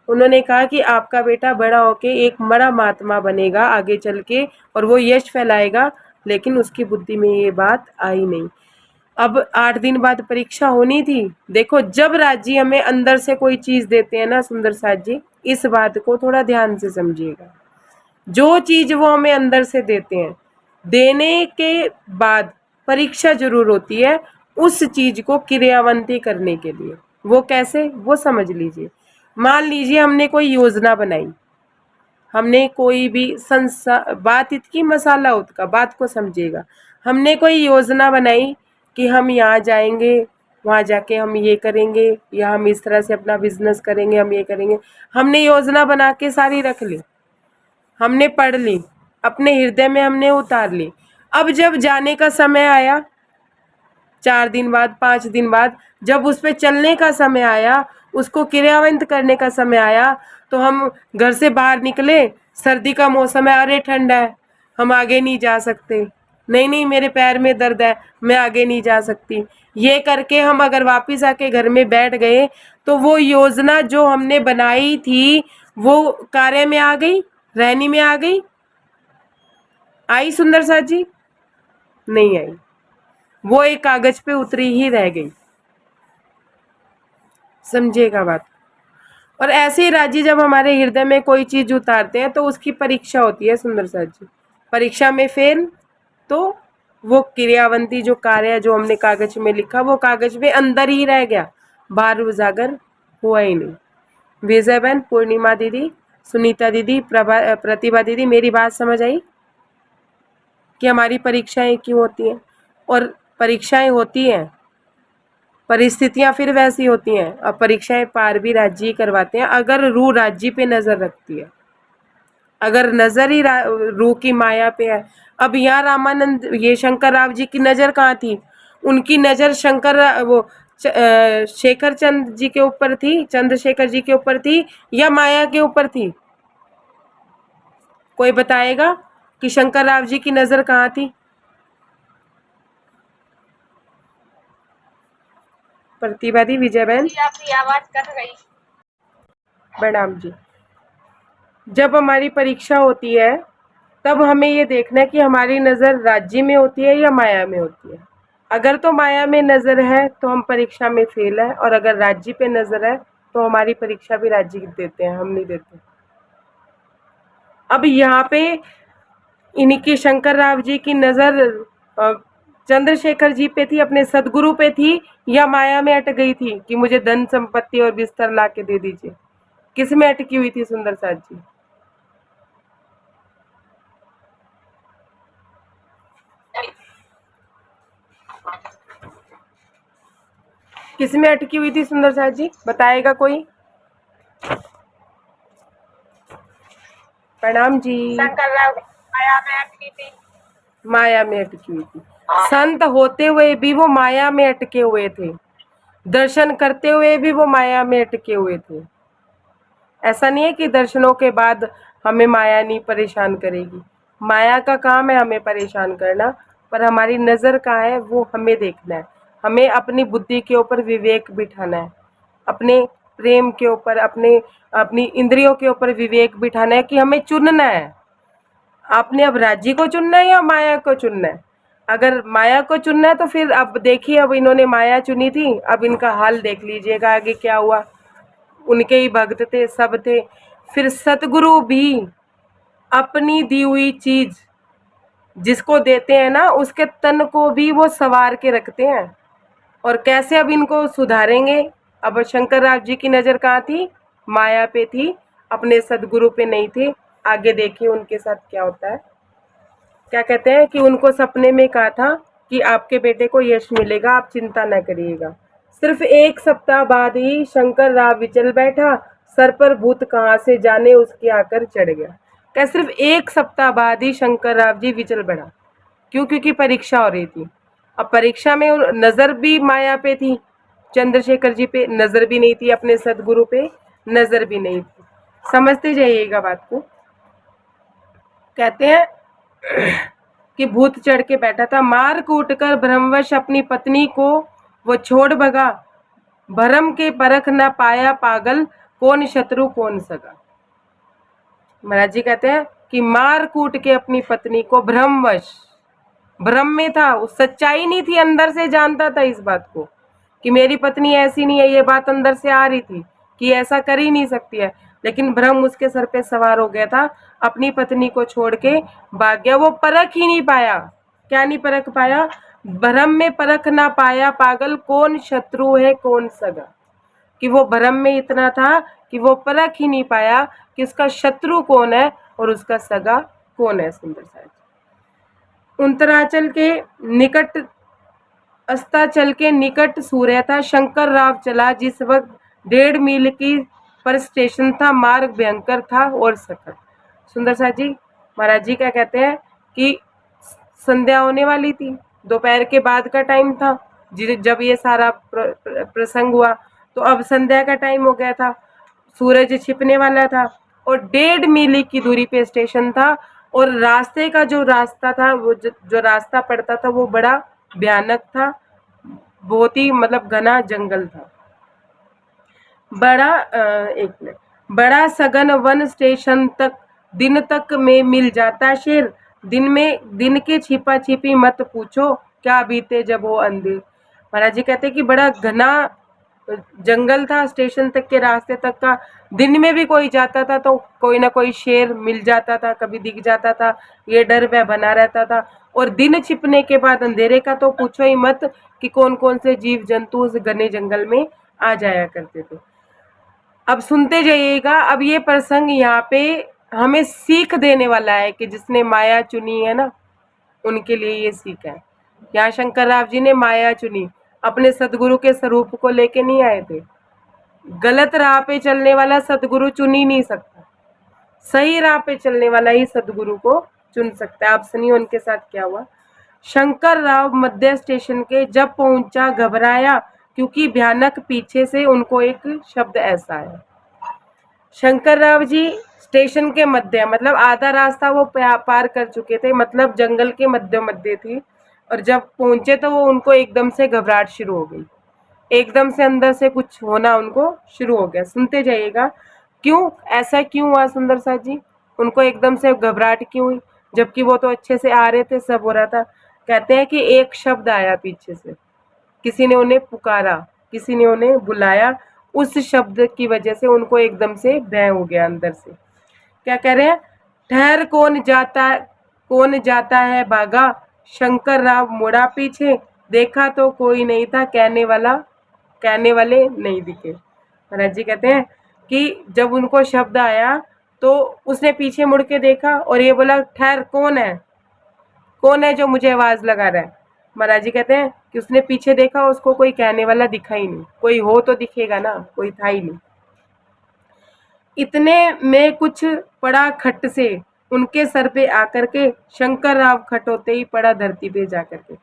उन्होंने कहा कि आपका बेटा बड़ा होके एक बड़ा महात्मा बनेगा आगे चल के और वो यश फैलाएगा, लेकिन उसकी बुद्धि में ये बात आई नहीं। अब 8 दिन बाद परीक्षा होनी थी। देखो जब राजी हमें अंदर से कोई चीज देते हैं ना सुंदर साथ जी, इस बात को थोड़ा ध्यान से समझिएगा। जो चीज वो हमें अंदर से देते हैं, देने के बाद परीक्षा जरूर होती है उस चीज को क्रियावंती करने के लिए। वो कैसे, वो समझ लीजिए। मान लीजिए हमने कोई योजना बनाई, हमने कोई भी बात इतकी मसाला उतका, बात को समझिएगा। हमने कोई योजना बनाई कि हम यहाँ जाएंगे, वहाँ जाके हम ये करेंगे, या हम इस तरह से अपना बिजनेस करेंगे, हम ये करेंगे। हमने योजना बना के सारी रख ली, हमने पढ़ ली, अपने हृदय में हमने उतार ली। अब जब जाने का समय आया, 4 दिन बाद, 5 दिन बाद, जब उस पे चलने का समय आया, उसको क्रियान्वित करने का समय आया तो हम घर से बाहर निकले, सर्दी का मौसम है, अरे ठंड है, हम आगे नहीं जा सकते, नहीं नहीं मेरे पैर में दर्द है, मैं आगे नहीं जा सकती। ये करके हम अगर वापस आके घर में बैठ गए तो वो योजना जो हमने बनाई थी वो कार्य में आ गई, रहनी में आ गई, आई सुंदर साथ जी? नहीं आई, वो एक कागज पे उतरी ही रह गई। समझिएगा बात। और ऐसे ही राजी जब हमारे हृदय में कोई चीज उतारते हैं तो उसकी परीक्षा होती है सुंदर साथ जी। परीक्षा में फेल तो वो क्रियावंती जो कार्य जो हमने कागज में लिखा वो कागज में अंदर ही रह गया, बाहर उजागर हुआ ही नहीं। विजय बहन, पूर्णिमा दीदी, सुनीता दीदी, प्रतिभा दीदी, मेरी बात समझ आई कि हमारी परीक्षाएं क्यों होती हैं? और परीक्षाएं होती हैं, परिस्थितियां फिर वैसी होती हैं, अब परीक्षाएं पार भी राज्य ही करवाते हैं अगर रूह राज्य पे नजर रखती है, अगर नजर ही रूह की माया पे है। अब यहाँ रामानंद ये शंकर राव जी की नजर कहाँ थी? उनकी नजर शेखर चंद जी के ऊपर थी, चंद्रशेखर जी के ऊपर थी या माया के ऊपर थी? कोई बताएगा कि शंकर राव जी की नजर कहाँ थी? प्रतिवादी विजय बहन, आपकी आवाज कट गई। प्रणाम जी। जब हमारी परीक्षा होती है तब हमें ये देखना है कि हमारी नज़र राज्य में होती है या माया में होती है। अगर तो माया में नज़र है तो हम परीक्षा में फेल है, और अगर राज्य पे नज़र है तो हमारी परीक्षा भी राज्य देते हैं, हम नहीं देते। अब यहाँ पे इनकी शंकर राव जी की नज़र चंद्रशेखर जी पे थी, अपने सदगुरु पे थी, या माया में अटक गई थी कि मुझे धन संपत्ति और बिस्तर ला के दे दीजिए? किस में अटकी हुई थी सुंदर साथ जी? किस में अटकी हुई थी सुंदर साथ जी? बताएगा कोई? प्रणाम जी। शंकर राव माया में अटकी थी। माया में अटकी हुई थी। संत होते हुए भी वो माया में अटके हुए थे, दर्शन करते हुए भी वो माया में अटके हुए थे। ऐसा नहीं है कि दर्शनों के बाद हमें माया नहीं परेशान करेगी, माया का काम है हमें परेशान करना, पर हमारी नज़र कहाँ है वो हमें देखना है। हमें अपनी बुद्धि के ऊपर विवेक बिठाना है, अपने प्रेम के ऊपर, अपनी इंद्रियों के ऊपर विवेक बिठाना है कि हमें चुनना है। आपने अब राज्य को चुनना है या माया को चुनना है? अगर माया को चुनना है तो फिर अब देखिए, अब इन्होंने माया चुनी थी, अब इनका हाल देख लीजिएगा आगे क्या हुआ। उनके ही भक्त थे, सब थे। फिर सतगुरु भी अपनी दी हुई चीज जिसको देते हैं ना, उसके तन को भी वो सवार के रखते हैं। और कैसे अब इनको सुधारेंगे? अब शंकर राव जी की नज़र कहाँ थी? माया पे थी, अपने सदगुरु पे नहीं थे। आगे देखिए उनके साथ क्या होता है। क्या कहते हैं कि उनको सपने में कहा था कि आपके बेटे को यश मिलेगा, आप चिंता न करिएगा। सिर्फ 1 सप्ताह बाद ही शंकर राव विचल बैठा, सर पर भूत कहाँ से जाने उसके आकर चढ़ गया। क्या सिर्फ 1 सप्ताह बाद ही शंकर राव जी विचल बैठा? क्यों? क्योंकि परीक्षा हो रही थी। अब परीक्षा में नज़र भी माया पे थी, चंद्रशेखर जी पे नज़र भी नहीं थी, अपने सदगुरु पे नज़र भी नहीं थी। समझते जाइएगा बात को। कहते हैं कि भूत चढ़ के बैठा था, मार कूट कर भ्रमवश अपनी पत्नी को वो छोड़ भगा, भरम के परख न पाया पागल, कौन शत्रु कौन सगा। महाराज जी कहते हैं कि मार कूट के अपनी पत्नी को, भ्रमवश, भ्रम में था, उस सच्चाई नहीं थी, अंदर से जानता था इस बात को कि मेरी पत्नी ऐसी नहीं है, ये बात अंदर से आ रही थी कि ऐसा कर ही नहीं सकती है, लेकिन भ्रम उसके सर पे सवार हो गया था, अपनी पत्नी को छोड़ के भाग गया। वो परख ही नहीं पाया। क्या नहीं परख पाया? भ्रम में परख ना पाया पागल, कौन शत्रु है कौन सगा। कि वो भ्रम में इतना था कि वो परख ही नहीं पाया कि उसका शत्रु कौन है और उसका सगा कौन है। सुंदर साहब, उत्तरांचल के निकट, अस्ताचल के निकट सूर्य था, शंकर राव चला जिस वक्त 1.5 मील की पर स्टेशन था, मार्ग भयंकर था और सकट। सुंदर साहब जी, महाराज जी क्या कहते हैं कि संध्या होने वाली थी, दोपहर के बाद का टाइम था जब ये सारा प्रसंग हुआ। तो अब संध्या का टाइम हो गया था, सूरज छिपने वाला था और 1.5 मील की दूरी पे स्टेशन था और रास्ते का जो रास्ता था वो जो रास्ता पड़ता था वो बड़ा भयानक था, बहुत ही मतलब घना जंगल था। एक मिनट, बड़ा सघन वन स्टेशन तक दिन तक में मिल जाता शेर, दिन के छिपा छिपी मत पूछो क्या बीते जब वो अंधेर। महाराज जी कहते कि बड़ा घना जंगल था, स्टेशन तक के रास्ते तक का, दिन में भी कोई जाता था तो कोई ना कोई शेर मिल जाता था, कभी दिख जाता था, ये डर वह बना रहता था। और दिन छिपने के बाद अंधेरे का तो पूछो ही मत कि कौन कौन से जीव जंतु उस घने जंगल में आ जाया करते थे। अब सुनते जाइएगा, अब ये प्रसंग यहाँ पे हमें सीख देने वाला है कि जिसने माया चुनी है ना, उनके लिए ये सीख है। यहाँ शंकर राव जी ने माया चुनी, अपने सदगुरु के स्वरूप को लेके नहीं आए थे। गलत राह पे चलने वाला सदगुरु चुन ही नहीं सकता, सही राह पे चलने वाला ही सदगुरु को चुन सकता है। आप सुनिए उनके साथ क्या हुआ। शंकर राव मध्य स्टेशन के जब पहुंचा घबराया, क्योंकि भयानक पीछे से उनको एक शब्द ऐसा है। शंकर राव जी स्टेशन के मध्य मतलब आधा रास्ता वो पार कर चुके थे, मतलब जंगल के मध्य थी, और जब पहुंचे तो वो उनको एकदम से घबराहट शुरू हो गई, एकदम से अंदर से कुछ होना उनको शुरू हो गया। सुनते जाइएगा क्यों, ऐसा क्यों हुआ सुंदर साथ जी, उनको एकदम से घबराहट क्यों हुई, जबकि वो तो अच्छे से आ रहे थे, सब हो रहा था। कहते हैं कि एक शब्द आया पीछे से, किसी ने उन्हें पुकारा, किसी ने उन्हें बुलाया, उस शब्द की वजह से उनको एकदम से भय हो गया अंदर से। क्या कह रहे हैं, ठहर कौन जाता है भागा। शंकर राव मुड़ा पीछे, देखा तो कोई नहीं था, कहने वाले नहीं दिखे। महाराज जी कहते हैं कि जब उनको शब्द आया तो उसने पीछे मुड़ के देखा और ये बोला, ठहर, कौन है जो मुझे आवाज लगा रहा है। महाराज जी कहते हैं कि उसने पीछे देखा, उसको कोई कहने वाला दिखा ही नहीं, कोई हो तो दिखेगा ना, कोई था ही नहीं। इतने में कुछ पड़ा खट से उनके सर पे आकर के, शंकर राव खट होते ही पड़ा धरती पे जाकर के।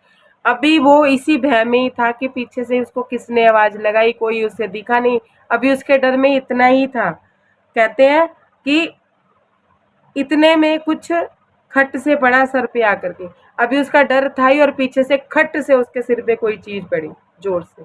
अभी वो इसी भय में ही था कि पीछे से उसको किसने आवाज लगाई, कोई उसे दिखा नहीं, अभी उसके डर में इतना ही था। कहते हैं कि इतने में कुछ खट से पड़ा सर पे आकर के, अभी उसका डर था ही, और पीछे से खट से उसके सिर पे कोई चीज पड़ी, जोर से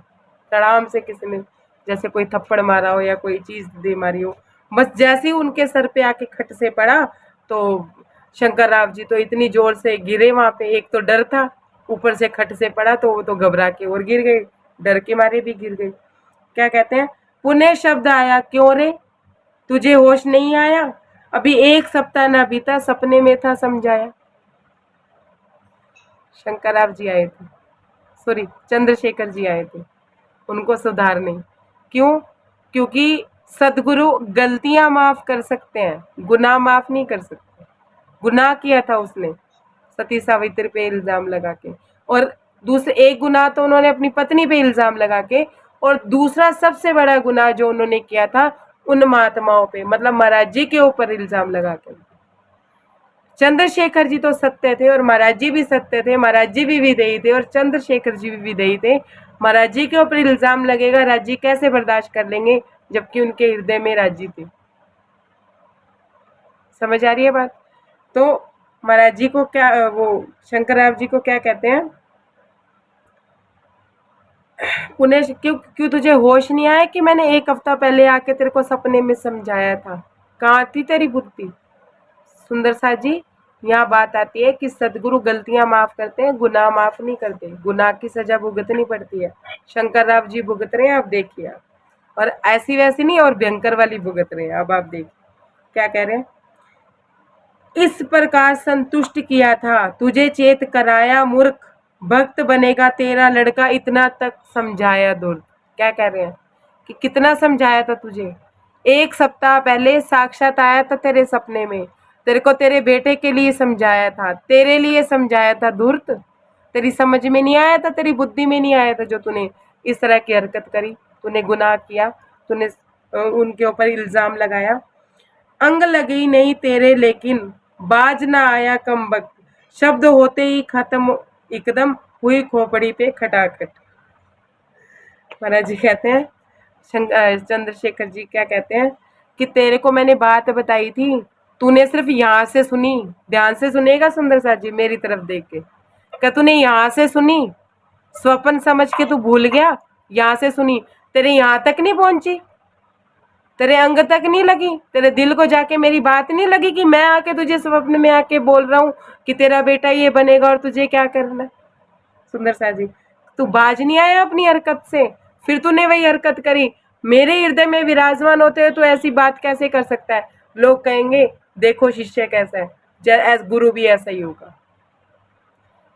तड़ाम से किसी ने जैसे कोई थप्पड़ मारा हो या कोई चीज दे मारी हो। बस जैसे ही उनके सर पे आके खट से पड़ा तो शंकर राव जी तो इतनी जोर से गिरे वहां पे, एक तो डर था, ऊपर से खट से पड़ा तो वो तो घबरा के और गिर गए, डर के मारे भी गिर गए। क्या कहते हैं, पुनः शब्द आया, क्यों रे तुझे होश नहीं आया, अभी एक सप्ताह ना बीता, सपने में था समझाया। शंकर राव जी आए थे, सॉरी चंद्रशेखर जी आए थे उनको सुधारने। क्यों, क्योंकि सदगुरु गलतियां माफ कर सकते हैं, गुनाह माफ नहीं कर सकते। गुनाह किया था उसने सती सावित्री पे इल्जाम लगा के, और दूसरे एक गुनाह तो उन्होंने अपनी पत्नी पे इल्जाम लगा के, और दूसरा सबसे बड़ा गुनाह जो उन्होंने किया था उन महात्माओं पे, मतलब महाराज जी के ऊपर इल्जाम लगा के। चंद्रशेखर जी तो सत्य थे और महाराज जी भी सत्य थे, महाराज जी भी विदेही थे और चंद्रशेखर जी भी विदेही थे। महाराज जी के ऊपर इल्जाम लगेगा, राज जी कैसे बर्दाश्त कर लेंगे, जबकि उनके हृदय में राज जी थे। समझ आ रही है बात। तो महाराज जी को क्या, वो शंकर राव जी को क्या कहते हैं, पुणे क्यों तुझे होश नहीं आया कि मैंने एक हफ्ता पहले आके तेरे को सपने में समझाया था, कहाँ थी तेरी बुद्धि। सुंदर साथ जी, यहाँ बात आती है कि सदगुरु गलतियां माफ करते हैं, गुनाह माफ नहीं करते, गुनाह की सजा भुगतनी पड़ती है। शंकर राव जी भुगत रहे हैं, आप देखिए, और ऐसी वैसी नहीं, और भयंकर वाली भुगत रहे हैं। अब आप देखिए क्या कह रहे हैं, इस प्रकार संतुष्ट किया था, तुझे चेत कराया मूर्ख, भक्त बनेगा तेरा लड़का, इतना तक समझाया दुर्ग। क्या कह रहे हैं कि कितना समझाया था तुझे, एक सप्ताह पहले साक्षात आया था तेरे सपने में, तेरे को तेरे बेटे के लिए समझाया था, तेरे लिए समझाया था धूर्त, तेरी समझ में नहीं आया था, तेरी बुद्धि में नहीं आया था, जो तूने इस तरह की हरकत करी, तूने गुनाह किया, तूने उनके ऊपर इल्जाम लगाया। अंग लगी नहीं तेरे लेकिन बाज ना आया कम वक्त, शब्द होते ही खत्म एकदम हुई खोपड़ी पे खटाखट। महाराज जी कहते हैं चंद्रशेखर जी क्या कहते हैं कि तेरे को मैंने बात बताई थी, तूने सिर्फ यहाँ से सुनी। ध्यान से सुनेगा सुंदर साथ जी, मेरी तरफ देख के। क्या तूने यहाँ से सुनी? स्वप्न समझ के तू भूल गया? यहाँ से सुनी, तेरे यहाँ तक नहीं पहुंची, तेरे अंग तक नहीं लगी, तेरे दिल को जाके मेरी बात नहीं लगी कि मैं आके तुझे स्वप्न में आके बोल रहा हूँ कि तेरा बेटा ये बनेगा और तुझे क्या करना है। सुंदर साथ जी, तू बाज नहीं आया अपनी हरकत से, फिर तूने वही हरकत करी। मेरे हृदय में विराजमान होते हुए तो ऐसी बात कैसे कर सकता है? लोग कहेंगे देखो शिष्य कैसा है, एज गुरु भी ऐसा ही होगा।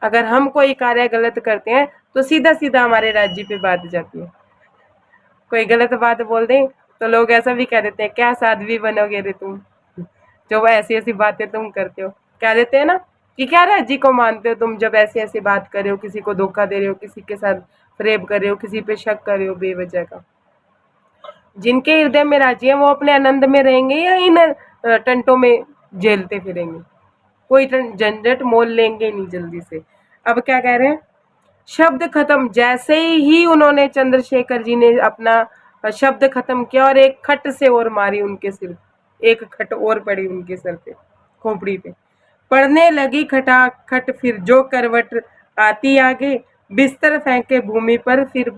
अगर हम कोई कार्य गलत करते हैं तो सीधा सीधा हमारे राज्य पे बात जाती है। कोई गलत बात बोल दें तो लोग ऐसा भी कह देते हैं, क्या साध्वी बनोगे रे तुम, जो ऐसी ऐसी बातें तुम करते हो। कह देते हैं ना कि क्या राज्य को मानते हो तुम, जब ऐसी ऐसी बात कर रहे हो, किसी को धोखा दे रहे हो, किसी के साथ फरेब कर रहे हो, किसी पे शक कर रहे हो बेवजह का। जिनके हृदय में राजी है वो अपने आनंद में रहेंगे या इन टंटों में झेलते फिरेंगे? कोई झंझट मोल लेंगे नहीं जल्दी से। अब क्या कह रहे हैं? शब्द खत्म। जैसे ही उन्होंने चंद्रशेखर जी ने अपना शब्द खत्म किया और एक खट से और मारी उनके सिर, एक खट और पड़ी उनके सर पे, खोपड़ी पे। पड़ने लगी खटाखट, फिर जो करवट आती आगे, बिस्तर फेंके भूमि पर, फिर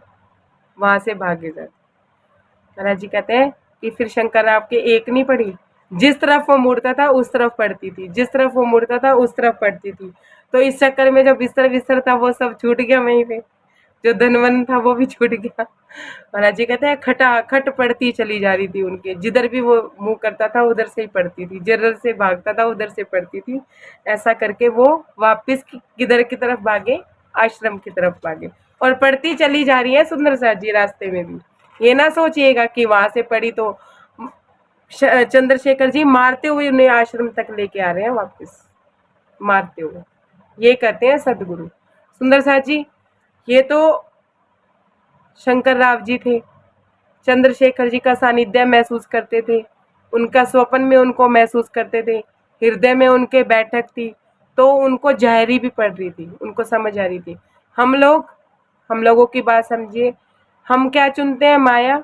वहां से भागे जाते। महाराज जी कहते हैं कि फिर शंकर आपके एक नहीं पड़ी, जिस तरफ वो मुड़ता था उस तरफ पड़ती थी, जिस तरफ वो मुड़ता था उस तरफ पड़ती थी। तो इस चक्कर में जो बिस्तर बिस्तर था वो सब छूट गया वहीं पे, जो धनवन था वो भी छूट गया। महाराज जी कहते हैं खटाखट पड़ती चली जा रही थी उनके, जिधर भी वो मुंह करता था उधर से ही पड़ती थी, जिधर से भागता था उधर से पड़ती थी। ऐसा करके वो वापिस किधर की तरफ भागे? आश्रम की तरफ भागे, और पड़ती चली जा रही है सुंदर साथ जी रास्ते में भी। ये ना सोचिएगा कि वहां से पड़ी तो चंद्रशेखर जी मारते हुए उन्हें आश्रम तक लेके आ रहे हैं वापस, मारते हुए। ये कहते हैं सदगुरु। सुंदर साथ जी, ये तो शंकर राव जी थे, चंद्रशेखर जी का सानिध्य महसूस करते थे, उनका स्वप्न में उनको महसूस करते थे, हृदय में उनके बैठक थी, तो उनको जाहिरी भी पड़ रही थी, उनको समझ आ रही थी। हम लोगों की बात समझिए। हम क्या चुनते हैं? माया।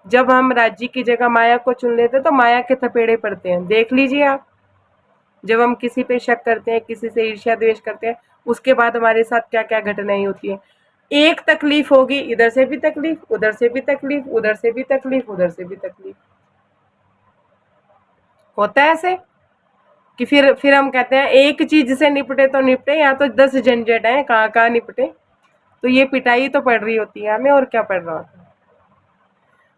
जब हम राज्य की जगह माया को चुन लेते तो माया के थपेड़े पड़ते हैं। देख लीजिए आप, जब हम किसी पे शक करते हैं, किसी से ईर्ष्या द्वेष करते हैं, उसके बाद हमारे साथ क्या क्या घटनाएं होती है। एक तकलीफ होगी, इधर से भी तकलीफ, उधर से भी तकलीफ, उधर से भी तकलीफ, उधर से भी तकलीफ। होता है ऐसे कि फिर हम कहते हैं एक चीज से निपटे तो निपटे, यहाँ तो 10 झंझट है, कहाँ कहाँ निपटे। तो ये पिटाई तो पड़ रही होती है हमें, और क्या पड़ रहा होता है।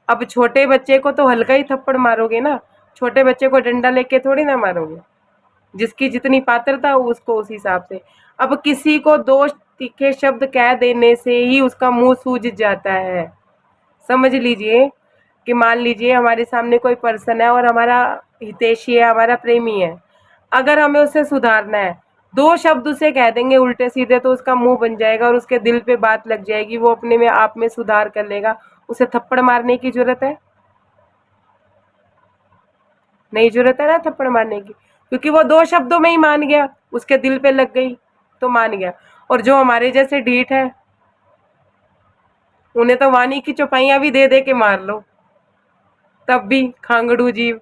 अब छोटे बच्चे को तो हल्का ही थप्पड़ मारोगे ना, छोटे बच्चे को डंडा लेके थोड़ी ना मारोगे, जिसकी जितनी पात्रता हो उसको उस हिसाब से। अब किसी को दो तीखे शब्द कह देने से ही उसका मुंह सूज जाता है। समझ लीजिए कि मान लीजिए हमारे सामने कोई पर्सन है और हमारा हितैषी है, हमारा प्रेमी है, अगर हमें उसे सुधारना है, 2 शब्द उसे कह देंगे उल्टे सीधे तो उसका मुंह बन जाएगा और उसके दिल पे बात लग जाएगी, वो अपने में आप में सुधार कर लेगा। उसे थप्पड़ मारने की जरूरत है? नहीं जरूरत है ना थप्पड़ मारने की, क्योंकि वो 2 शब्दों में ही मान गया, उसके दिल पे लग गई तो मान गया। और जो हमारे जैसे ढीठ है, उन्हें तो वाणी की चौपाइयां भी दे दे के मार लो, तब भी खांगड़ू जीव,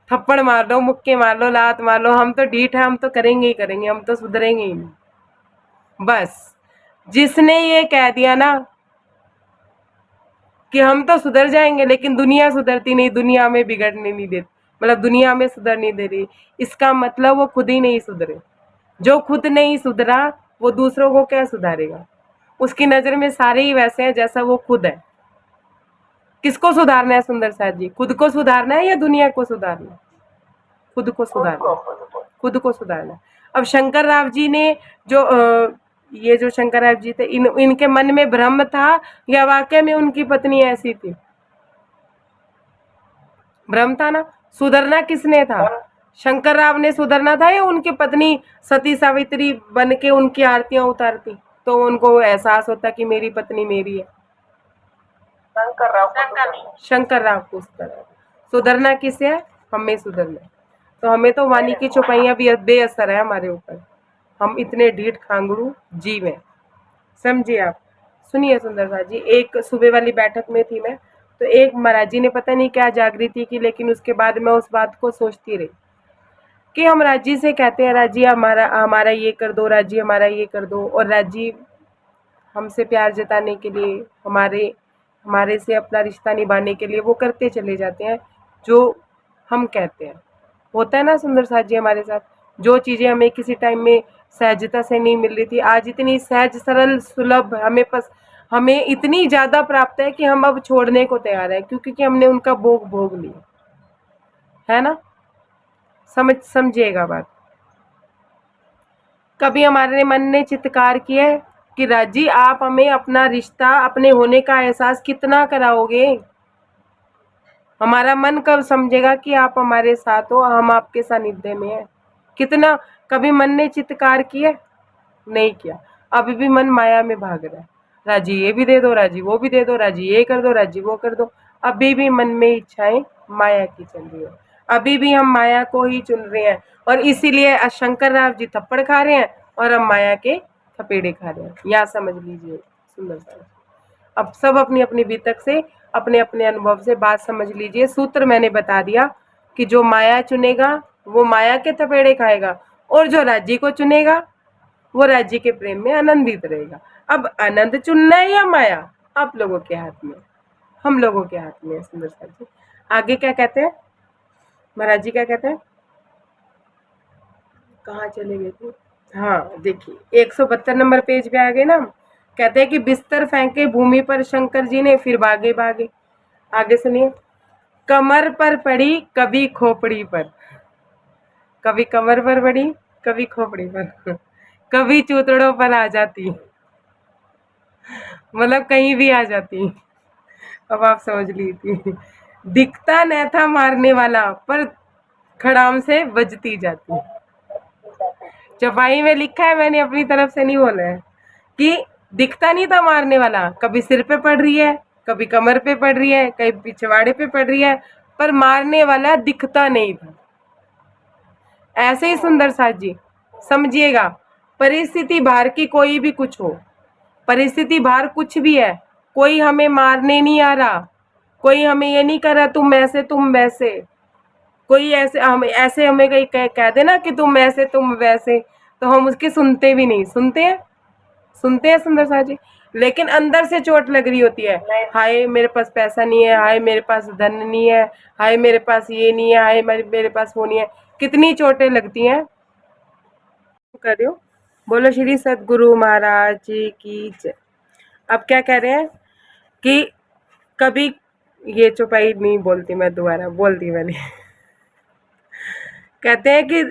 थप्पड़ मार लो, मुक्के मार लो, लात मार लो, हम तो ढीठ है, हम तो करेंगे ही करेंगे, हम तो सुधरेंगे ही नहीं। बस जिसने ये कह दिया ना कि हम तो सुधर जाएंगे, लेकिन दुनिया सुधरती नहीं, दुनिया में बिगड़ने नहीं देती, मतलब दुनिया में सुधर नहीं दे रही, इसका मतलब वो खुद ही नहीं सुधरे। जो खुद नहीं सुधरा वो दूसरों को क्या सुधारेगा? उसकी नजर में सारे ही वैसे हैं जैसा वो खुद है। किसको सुधारना है सुंदर साथ जी? खुद को सुधारना है या दुनिया को सुधारना है? खुद को सुधारना, खुद को सुधारना। अब शंकर राव जी ने जो ये जो शंकर राव जी थे, इनके मन में भ्रम था या वाकई में उनकी पत्नी ऐसी थी? भ्रम था ना। सुधरना किसने था? शंकर राव ने सुधरना था या उनकी पत्नी सती सावित्री बन के उनकी आरतियां उतारती तो उनको एहसास होता कि मेरी पत्नी मेरी है? शंकर राव को सुधरना किसे है? हमें सुधरना। तो हमें तो वाणी की चौपाइयां भी बेअसर है हमारे ऊपर, हम इतने ढीठ खांगड़ू जीव हैं। समझिए आप, सुनिए सुंदर साथ जी, एक सुबह वाली बैठक में थी मैं, तो एक महाराज जी ने पता नहीं क्या जागृति की, लेकिन उसके बाद मैं उस बात को सोचती रही कि हम राजी से कहते हैं राजी हमारा हमारा ये कर दो, राजी हमारा ये कर दो, और राजी हमसे प्यार जताने के लिए, हमारे हमारे से अपना रिश्ता निभाने के लिए वो करते चले जाते हैं जो हम कहते हैं। होता है ना सुंदर साथ जी हमारे साथ, जो चीज़ें हमें किसी टाइम में सहजता से नहीं मिल रही थी, आज इतनी सहज सरल सुलभ हमें इतनी ज़्यादा प्राप्त है कि हम अब छोड़ने को तैयार हैं, क्योंकि हमने उनका भोग भोग लिया है ना। समझिएगा बात। कभी हमारे मन ने चित्कार किया है कि राजी आप हमें अपना रिश्ता, अपने होने का एहसास कितना कराओगे? हमारा मन कब समझेगा कि आप हमारे साथ हो, हम आपके सानिध्य में हैं? कितना कभी मन ने चित्कार किया? नहीं किया। अभी भी मन माया में भाग रहा है, राजी ये भी दे दो, राजी वो भी दे दो, राजी ये कर दो, राजी वो कर दो। अभी भी मन में इच्छाएं माया की चल रही है, अभी भी हम माया को ही चुन रहे हैं, और इसीलिए शंकर राव जी थप्पड़ खा रहे हैं और हम माया के थपेड़े खा रहे हैं। यहाँ समझ लीजिए सुंदर सा। अब सब अपनी अपनी बीतक से, अपने अपने अनुभव से बात समझ लीजिए। सूत्र मैंने बता दिया कि जो माया चुनेगा वो माया के थपेड़े खाएगा, और जो राज्य को चुनेगा वो राज्य के प्रेम में आनंदित रहेगा। अब आनंद चुनना है या माया, आप लोगों के हाथ में, हम लोगों के हाथ में है। सुंदर सर जी आगे क्या कहते हैं, महाराज जी क्या कहते हैं, कहाँ चले गए थे? हाँ देखिए 172 नंबर पेज पे आ गए ना। कहते हैं कि बिस्तर फेंके भूमि पर शंकर जी ने, फिर भागे भागे। आगे सुनिए, कमर पर पड़ी कभी खोपड़ी पर, कभी कमर पर पड़ी कभी खोपड़ी पर, कभी चूतड़ों पर आ जाती, मतलब कहीं भी आ जाती। अब आप समझ लीजिए, दिखता न था मारने वाला पर खड़ाम से बजती जाती। चौपाई में लिखा है, मैंने अपनी तरफ से नहीं बोला है, कि दिखता नहीं था मारने वाला, कभी सिर पे पड़ रही है, कभी कमर पे पड़ रही है, कभी पिछवाड़े पे पड़ रही है, पर मारने वाला दिखता नहीं था। ऐसे ही सुंदर साथ जी समझिएगा, परिस्थिति बाहर की कोई भी कुछ हो, परिस्थिति बाहर कुछ भी है, कोई हमें मारने नहीं आ रहा, कोई हमें ये नहीं कर रहा तुम ऐसे तुम वैसे, कोई ऐसे हमें कहीं कह देना कि तुम ऐसे तुम वैसे, तो हम उसके सुनते भी नहीं। सुनते हैं सुंदर साथ जी, लेकिन अंदर से चोट लग रही होती है, हाय मेरे पास पैसा नहीं है, हाय मेरे पास धन नहीं है, हाय मेरे पास ये नहीं है, हाय मेरे पास वो नहीं है। कितनी चोटें लगती हैं। कर रही हो, बोलो श्री सदगुरु महाराज जी की जय। अब क्या कह रहे हैं कि कभी, ये चौपाई नहीं बोलती मैं, दोबारा बोल दी मैंने। कहते हैं कि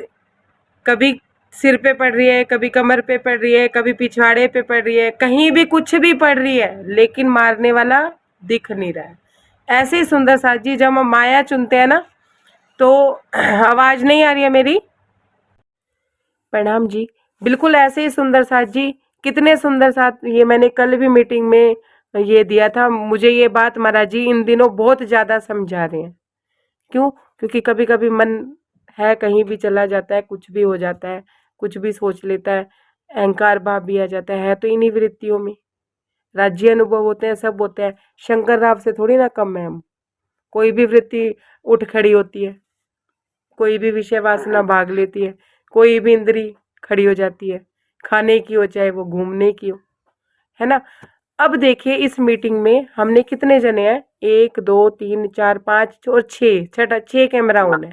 कभी सिर पे पड़ रही है, कभी कमर पे पड़ रही है, कभी पिछवाड़े पे पड़ रही है, कहीं भी कुछ भी पड़ रही है, लेकिन मारने वाला दिख नहीं रहा है। ऐसे ही सुंदर साथ जी जब हम माया चुनते हैं ना, तो आवाज नहीं आ रही है मेरी? प्रणाम जी। बिल्कुल ऐसे ही सुंदर साथ जी, कितने सुंदर साथ, ये मैंने कल भी मीटिंग में ये दिया था। मुझे ये बात महाराज जी इन दिनों बहुत ज़्यादा समझा रहे हैं। क्यों? क्योंकि कभी कभी मन है कहीं भी चला जाता है, कुछ भी हो जाता है, कुछ भी सोच लेता है, अहंकार भाव भी आ जाता है तो इन्हीं वृत्तियों में राज्य अनुभव होते हैं, सब होते हैं। शंकर राव से थोड़ी ना कम है हम। कोई भी वृत्ति उठ खड़ी होती है, कोई भी विषय वासना भाग लेती है, कोई भी इंद्री खड़ी हो जाती है, खाने की हो चाहे वो घूमने की हो, है ना। अब देखिए इस मीटिंग में हमने कितने जने हैं, 1 2 3 4 5 और 6, छठा 6 कैमरा ऑन है,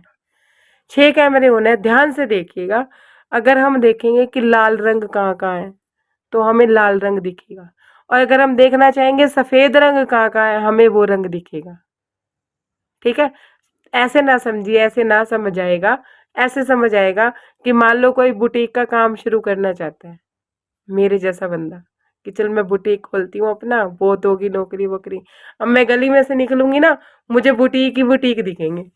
6 कैमरे होने हैं। ध्यान से देखिएगा, अगर हम देखेंगे कि लाल रंग कहाँ कहाँ है तो हमें लाल रंग दिखेगा, और अगर हम देखना चाहेंगे सफ़ेद रंग कहाँ कहाँ है, हमें वो रंग दिखेगा। ठीक है, ऐसे ना समझिए, ऐसे ना समझ आएगा, ऐसे समझ आएगा कि मान लो कोई बुटीक का काम शुरू करना चाहता है, मेरे जैसा बंदा, कि चल मैं बुटीक खोलती हूँ अपना, बहुत होगी नौकरी वोकरी। अब मैं गली में से निकलूंगी ना, मुझे बुटीक ही बुटीक दिखेंगे,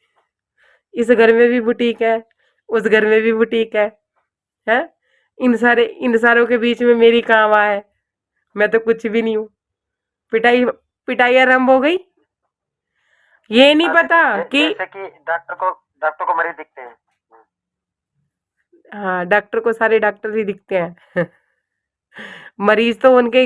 इस घर में भी बुटीक है, उस घर में भी बुटीक है? इन सारों के बीच में मेरी कहाँ वहाँ है? मैं तो कुछ भी नहीं हूँ। पिटाई पिटाई आरंभ हो गई। ये नहीं पता कि जैसे कि डॉक्टर को मरीज दिखते हैं। हाँ, डॉक्टर को सारे डॉक्टर ही दिखते हैं। मरीज तो उनके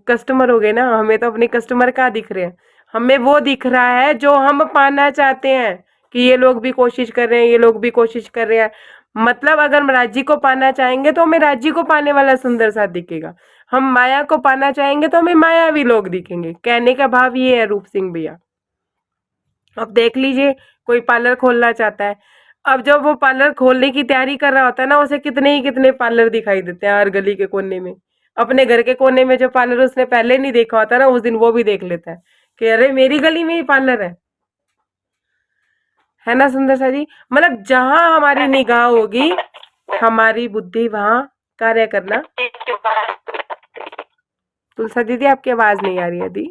कस्टमर हो गए ना, हमें तो अपने कस्टमर कहाँ दिख रहे हैं, हमें वो दिख रहा है जो हम पाना चाहते हैं कि ये लोग भी कोशिश कर रहे हैं, ये लोग भी कोशिश कर रहे हैं। मतलब अगर हम राज्य को पाना चाहेंगे तो हमें राज्य को पाने वाला सुंदर साथ दिखेगा, हम माया को पाना चाहेंगे तो हमें मायावी लोग दिखेंगे। कहने का भाव ये है रूप सिंह भैया। अब देख लीजिए, कोई पार्लर खोलना चाहता है, अब जब वो पार्लर खोलने की तैयारी कर रहा होता है ना, उसे कितने ही कितने पार्लर दिखाई देते हैं हर गली के कोने में। अपने घर के कोने में जो पार्लर उसने पहले नहीं देखा होता ना, उस दिन वो भी देख लेता है कि अरे मेरी गली में ही पार्लर है ना सुंदर सा जी। मतलब जहां हमारी निगाह होगी हमारी बुद्धि वहां कार्य करना। तुलसा दीदी आपकी आवाज नहीं आ रही है दी,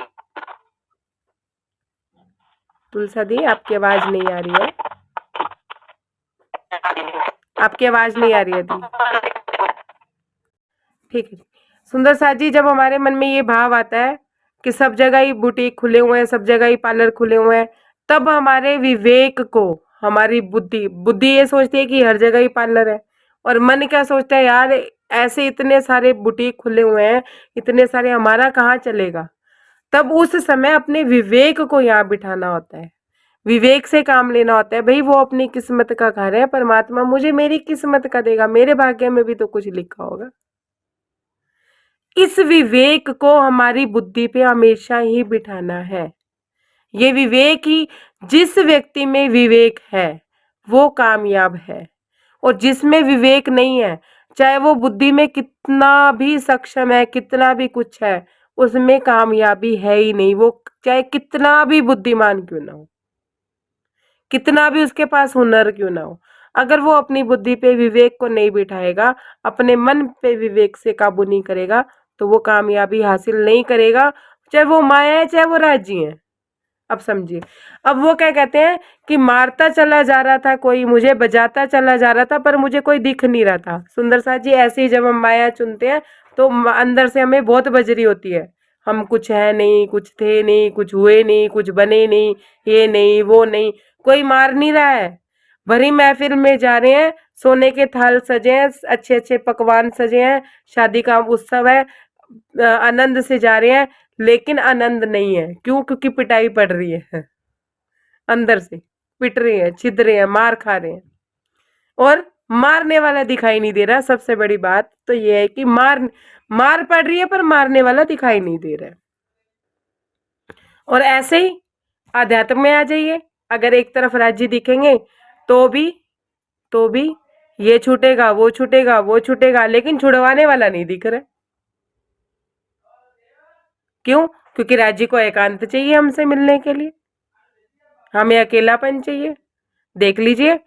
तुलसा दी आपकी आवाज नहीं आ रही है, आपकी आवाज नहीं आ रही है दी। ठीक है सुंदर साथ जी, जब हमारे मन में ये भाव आता है कि सब जगह ही बुटीक खुले हुए हैं, सब जगह ही पार्लर खुले हुए हैं, तब हमारे विवेक को, हमारी बुद्धि बुद्धि ये सोचती है कि हर जगह ही पार्लर है, और मन क्या सोचता है, यार ऐसे इतने सारे बुटीक खुले हुए हैं, इतने सारे, हमारा कहाँ चलेगा। तब उस समय अपने विवेक को यहाँ बिठाना होता है, विवेक से काम लेना होता है। भाई वो अपनी किस्मत का घर है, परमात्मा मुझे मेरी किस्मत का देगा, मेरे भाग्य में भी तो कुछ लिखा होगा। इस विवेक को हमारी बुद्धि पे हमेशा ही बिठाना है। ये विवेक ही, जिस व्यक्ति में विवेक है वो कामयाब है, और जिसमें विवेक नहीं है, चाहे वो बुद्धि में कितना भी सक्षम है, कितना भी कुछ है, उसमें कामयाबी है ही नहीं। वो चाहे कितना भी बुद्धिमान क्यों ना हो, कितना भी उसके पास हुनर क्यों ना हो, अगर वो अपनी बुद्धि पे विवेक को नहीं बिठाएगा, अपने मन पे विवेक से काबू नहीं करेगा, तो वो कामयाबी हासिल नहीं करेगा, चाहे वो माया है चाहे वो राज्य है। अब समझिए, अब वो क्या कहते हैं कि मारता चला जा रहा था कोई, मुझे बजाता चला जा रहा था, पर मुझे कोई दिख नहीं रहा था। सुंदर साथ जी, ऐसे ही जब हम माया चुनते हैं तो अंदर से हमें बहुत बजरी होती है, हम कुछ है नहीं, कुछ थे नहीं, कुछ हुए नहीं, कुछ बने नहीं, ये नहीं वो नहीं, कोई मार नहीं रहा है। भरी महफिल में जा रहे हैं, सोने के थाल सजे हैं, अच्छे अच्छे पकवान सजे हैं, शादी का उत्सव है, आनंद से जा रहे हैं, लेकिन आनंद नहीं है। क्यों? क्योंकि पिटाई पड़ रही है, अंदर से पिट रहे हैं, छिद रहे हैं, मार खा रहे हैं, और मारने वाला दिखाई नहीं दे रहा। सबसे बड़ी बात तो ये है कि मार पड़ रही है पर मारने वाला दिखाई नहीं दे रहा है। और ऐसे ही आध्यात्म में आ जाइए, अगर एक तरफ राज्य दिखेंगे तो भी ये छूटेगा वो छूटेगा वो छूटेगा, लेकिन छुड़वाने वाला नहीं दिख रहा। क्यों? क्योंकि राज्य को एकांत चाहिए हमसे मिलने के लिए, हमें अकेलापन चाहिए। देख लीजिए,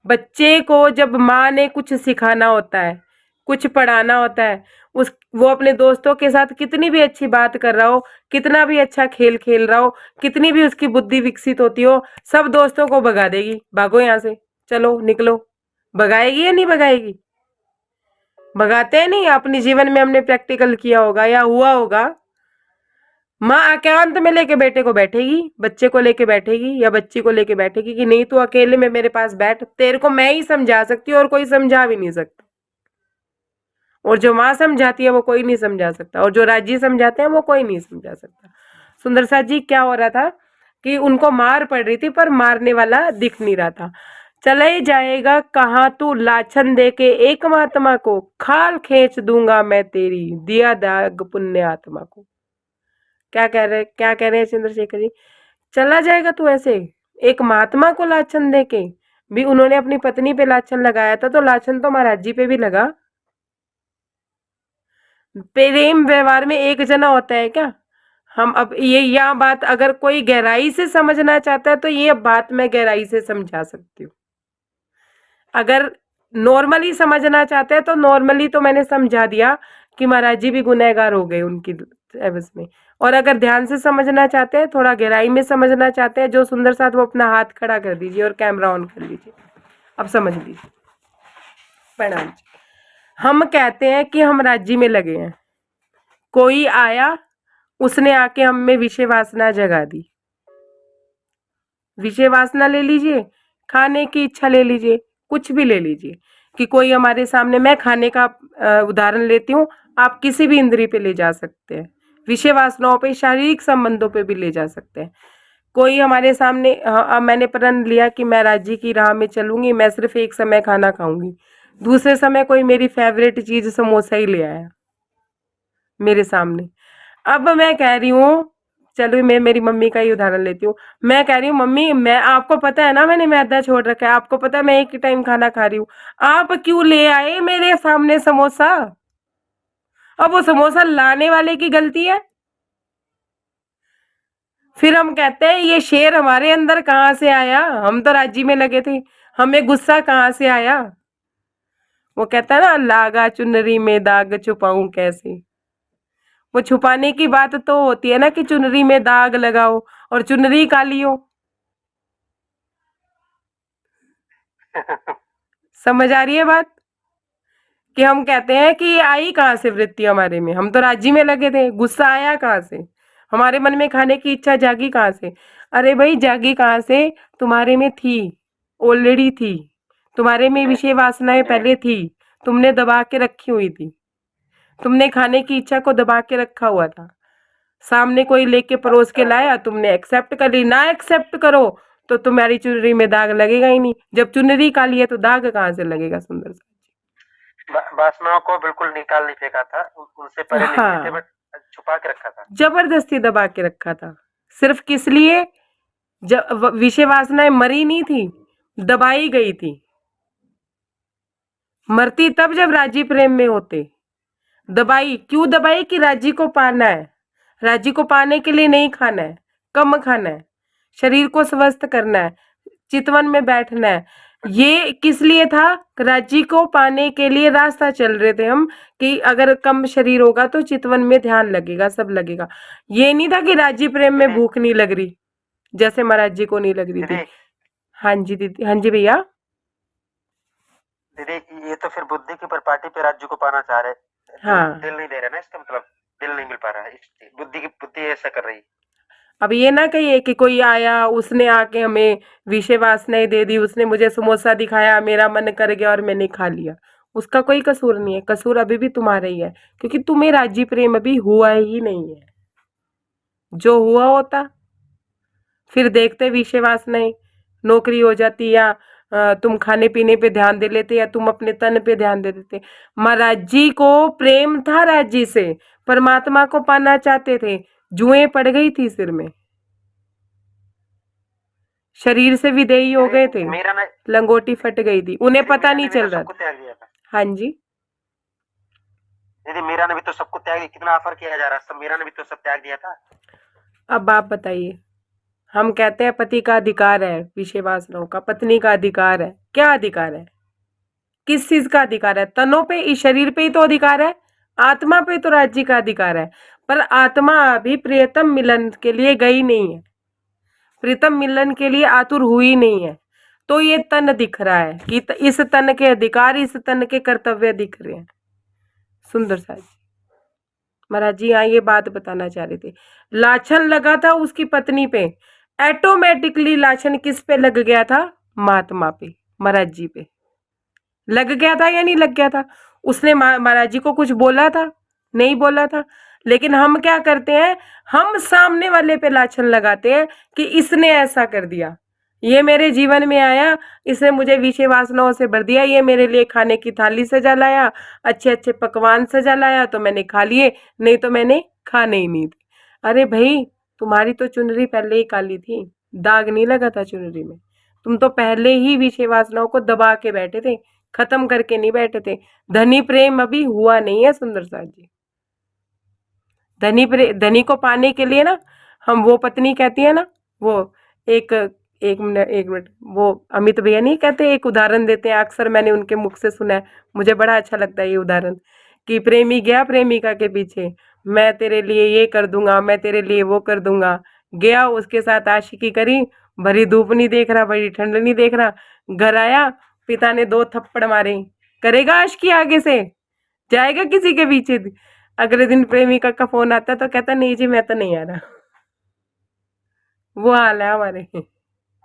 बच्चे को जब माँ ने कुछ सिखाना होता है, कुछ पढ़ाना होता है, वो अपने दोस्तों के साथ कितनी भी अच्छी बात कर रहा हो, कितना भी अच्छा खेल खेल रहा हो, कितनी भी उसकी बुद्धि विकसित होती हो, सब दोस्तों को भगा देगी, भागो यहाँ से, चलो निकलो। भगाएगी या नहीं भगाएगी? भगाते हैं नहीं? अपने जीवन में हमने प्रैक्टिकल किया होगा या हुआ होगा। माँ एकांत में लेके बेटे को बैठेगी, बच्चे को लेके बैठेगी या बच्ची को लेके बैठेगी कि नहीं तू अकेले में मेरे पास बैठ, तेरे को मैं ही समझा सकती हूँ और कोई समझा भी नहीं सकता। और जो माँ समझाती है वो कोई नहीं समझा सकता, और जो राज्य समझाते हैं वो कोई नहीं समझा सकता। सुंदर साथ जी, क्या हो रहा था कि उनको मार पड़ रही थी पर मारने वाला दिख नहीं रहा था। चले जाएगा कहाँ तू लाछन दे के एक महात्मा को, खाल खींच दूंगा मैं तेरी दिया दाग पुण्य आत्मा को। क्या कह रहे हैं चंद्रशेखर जी? चला जाएगा तू ऐसे एक महात्मा को लाछन दे के भी? उन्होंने अपनी पत्नी पे लाछन लगाया था, तो लाछन तो महाराज जी पे भी लगा। प्रेम व्यवहार में एक जना होता है क्या? हम अब ये यहाँ बात अगर कोई गहराई से समझना चाहता है तो ये बात मैं गहराई से समझा सकती हूँ। अगर नॉर्मली समझना चाहते हैं तो नॉर्मली तो मैंने समझा दिया कि महाराज जी भी गुनहगार हो गए उनकी एवज में। और अगर ध्यान से समझना चाहते हैं, थोड़ा गहराई में समझना चाहते हैं, जो सुंदर साथ वो अपना हाथ खड़ा कर दीजिए और कैमरा ऑन कर लीजिए। अब समझ लीजिए। प्रणाम जी। हम कहते हैं कि हम राज्य में लगे हैं, कोई आया, उसने आके हम में विषय वासना जगा दी। विषय वासना ले लीजिए, खाने की इच्छा ले लीजिए, कुछ भी ले लीजिए कि कोई हमारे सामने, मैं खाने का उदाहरण लेती हूँ, आप किसी भी इंद्रिय पे ले जा सकते हैं, विषय वासनाओं पे, शारीरिक संबंधों पे भी ले जा सकते हैं। कोई हमारे सामने, अब मैंने प्रण लिया कि मैं राज्य की राह में चलूंगी, मैं सिर्फ एक समय खाना खाऊंगी, दूसरे समय कोई मेरी फेवरेट चीज समोसा ही ले आया मेरे सामने। अब मैं कह रही हूँ, चलो मैं मेरी मम्मी का ही उदाहरण लेती हूँ। मैं कह रही हूँ मम्मी, मैं, आपको पता है ना मैंने मैदा छोड़ रखा है, आपको पता है मैं एक ही टाइम खाना खा रही हूँ, आप क्यों ले आए मेरे सामने समोसा? अब वो समोसा लाने वाले की गलती है। फिर हम कहते हैं ये शेर हमारे अंदर कहाँ से आया, हम तो राज्य में लगे थे, हमें गुस्सा कहाँ से आया? वो कहता है ना, लागा चुनरी में दाग छुपाऊं कैसे। वो छुपाने की बात तो होती है ना कि चुनरी में दाग लगाओ और चुनरी काली हो। समझ आ रही है बात? कि हम कहते हैं कि ये आई कहाँ से वृत्ति हमारे में, हम तो राज्य में लगे थे, गुस्सा आया कहाँ से, हमारे मन में खाने की इच्छा जागी कहाँ से? अरे भाई जागी कहाँ से, तुम्हारे में थी, ऑलरेडी थी, तुम्हारे में विषय वासनाएं पहले थी, तुमने दबा के रखी हुई थी, तुमने खाने की इच्छा को दबा के रखा हुआ था, सामने कोई लेके परोस के लाया, तुमने एक्सेप्ट कर ली। ना एक्सेप्ट करो तो तुम्हारी चुनरी में दाग लगेगा ही नहीं, जब चुनरी काली है तो दाग कहाँ से लगेगा? सुंदर सा वासनाओं को बिल्कुल निकाल नहीं फेंका था, उनसे परे नहीं किए थे, हाँ, बट छुपा के रखा था। जबरदस्ती दबा के रखा था। सिर्फ किस लिए? जब विषय वासनाएं मरी नहीं थी, दबाई गई थी। मरती तब जब राजी प्रेम में होते। दबाई क्यों? दबाई कि राज्य को पाना है, राज्य को पाने के लिए नहीं खाना है, कम खाना है, शरीर को स्वस्थ करना है, चितवन में बैठना है। ये किस लिए था? राज्य को पाने के लिए रास्ता चल रहे थे हम, कि अगर कम शरीर होगा तो चितवन में ध्यान लगेगा, सब लगेगा। ये नहीं था कि राज्य प्रेम में दीदी भूख नहीं लग रही, जैसे महाराज जी को नहीं लग रही थी। दीदी हाँ जी दीदी, हाँ जी भैया। दीदी, ये तो फिर बुद्धि की परिपाटी पे राज्य को पाना चाह रहे, हाँ, दिल नहीं दे रहे ना, इसका मतलब दिल नहीं मिल पा रहा है, बुद्धि ऐसा कर रही। अब ये ना कहिए कि कोई आया, उसने आके हमें विषय वासनाएं दे दी, उसने मुझे समोसा दिखाया, मेरा मन कर गया और मैंने खा लिया, उसका कोई कसूर नहीं है। कसूर अभी भी तुम्हारा ही है, क्योंकि तुम्हें राज्य प्रेम अभी हुआ ही नहीं है। जो हुआ होता फिर देखते विषय वासनाएं, नौकरी हो जाती, या तुम खाने पीने पे ध्यान दे लेते, या तुम अपने तन पे ध्यान दे देते। महाराज जी को प्रेम था राज्य से, परमात्मा को पाना चाहते थे, जुएं पड़ गई थी सिर में, शरीर से विदेही हो गए थे, मेरा ने लंगोटी फट गई थी, उन्हें दीदी पता मीरा नहीं ने भी तो चल रहा सबको था। त्याग दिया था। हाँ जी, दीदी मीरा ने भी तो सबको त्याग दिया, कितना ऑफर किया जा रहा है, सब मीरा ने भी तो सब त्याग दिया था। अब आप बताइए। हम कहते हैं पति का अधिकार है विषय वासनाओं का, पत्नी का अधिकार है, क्या अधिकार है? किस चीज का अधिकार है? तनों पे, इस शरीर पे ही तो अधिकार है, आत्मा पे तो राज्य का अधिकार है। पर आत्मा अभी प्रियतम मिलन के लिए गई नहीं है, प्रीतम मिलन के लिए आतुर हुई नहीं है, तो ये तन दिख रहा है कि इस तन के अधिकार, इस तन के कर्तव्य दिख रहे हैं। सुंदर सा जी, महाराज जी यहाँ ये बात बताना चाह रहे थे। लाछन लगा था उसकी पत्नी पे, ऑटोमेटिकली लाछन किस पे लग गया था? महात्मा पे, महाराज जी पे लग गया था या नहीं लग गया था? उसने महाराज जी को कुछ बोला था? नहीं बोला था। लेकिन हम क्या करते हैं, हम सामने वाले पे लाछन लगाते हैं कि इसने ऐसा कर दिया, ये मेरे जीवन में आया, इसने मुझे विषय वासनाओं से भर दिया, ये मेरे लिए खाने की थाली सजा लाया, अच्छे अच्छे पकवान सजा लाया तो मैंने खा लिए, नहीं तो मैंने खाने ही नहीं थे। अरे भाई, तुम्हारी तो चुनरी पहले ही काली थी, दाग नहीं लगा था चुनरी में, तुम तो पहले ही विषय वासनाओं को दबा के बैठे थे, खत्म करके नहीं बैठे थे। धनी प्रेम अभी हुआ नहीं है सुंदर साथ जी। धनी को पाने के लिए ना, हम, वो पत्नी कहती है ना, वो एक एक मिनट, वो अमित भैया नहीं कहते, एक उदाहरण देते हैं, अक्सर मैंने उनके मुख से सुना है, मुझे बड़ा अच्छा लगता है ये उदाहरण, कि प्रेमी गया प्रेमिका के पीछे, मैं तेरे लिए ये कर दूंगा, मैं तेरे लिए वो कर दूंगा, गया उसके साथ आशिकी करी, भरी धूप नहीं देख रहा, भरी ठंड नहीं देख रहा, घर आया, पिता ने 2 थप्पड़ मारे, करेगा आशिकी आगे से? जाएगा किसी के पीछे? अगले दिन प्रेमिका का फोन आता तो कहता नहीं जी मैं तो नहीं आ रहा। वो हाल है हमारे।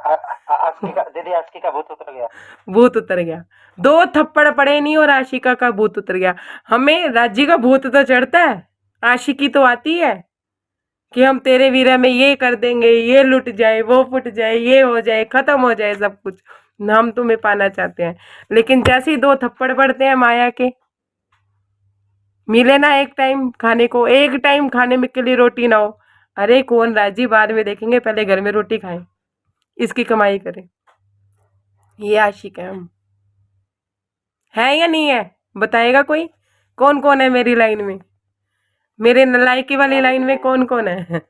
दीदी आशिकी का भूत उतर गया। भूत उतर गया। 2 थप्पड़ पड़े नहीं और आशिका का भूत उतर गया। हमें राजी का भूत तो चढ़ता है, आशिकी तो आती है कि हम तेरे वीरा में ये कर देंगे, ये लुट जाए, वो फुट जाए, ये हो जाए, खत्म हो जाए सब कुछ, हम तुम्हें पाना चाहते हैं। लेकिन जैसे ही 2 थप्पड़ पड़ते हैं माया के, मिले ना एक टाइम खाने को, एक टाइम खाने में के लिए रोटी ना हो, अरे कौन राजी, बाद में देखेंगे, पहले घर में रोटी खाएं, इसकी कमाई करें। ये आशिक है हम, है या नहीं है? बताएगा कोई? कौन कौन है मेरी लाइन में, मेरे नलायकी वाली लाइन में कौन कौन है?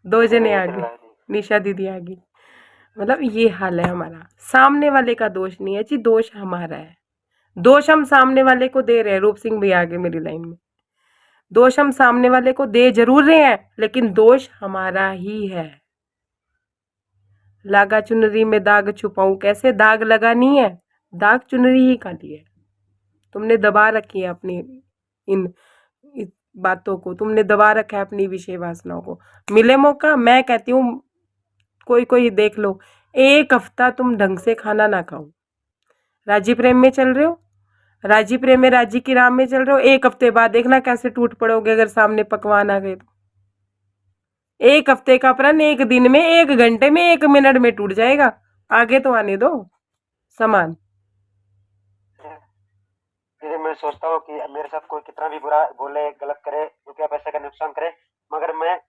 2 जने आ गए, निशा दीदी आ गई। मतलब ये हाल है हमारा। सामने वाले का दोष नहीं है जी, दोष हमारा है। दोष हम सामने वाले को दे रहे हैं। रूप सिंह भी आ गए मेरी लाइन में। दोष हम सामने वाले को दे जरूर रहे हैं, लेकिन दोष हमारा ही है। लागा चुनरी में दाग छुपाऊं कैसे, दाग लगा नहीं है, दाग चुनरी ही काली है। तुमने दबा रखी है अपनी इन बातों को, तुमने दबा रखा है अपनी विषय वासनाओं को। मिले मौका, मैं कहती हूँ कोई कोई देख लो, 1 हफ्ता तुम ढंग से खाना ना खाओ, राजी प्रेम में चल रहे हो, राजी प्रेम में राजी की राम में चल रहे हो, 1 हफ्ते बाद देखना कैसे टूट पड़ोगे अगर सामने पकवान आ गए तो। 1 हफ्ते का प्रण 1 दिन में, 1 घंटे में, 1 मिनट में टूट जाएगा। आगे तो आने दो सामान। दीदी मैं सोचता हूँ कि मेरे साथ कोई कितना भी बुरा बोले, गलत करे, रुपया पैसे का नुकसान करे, मगर मैं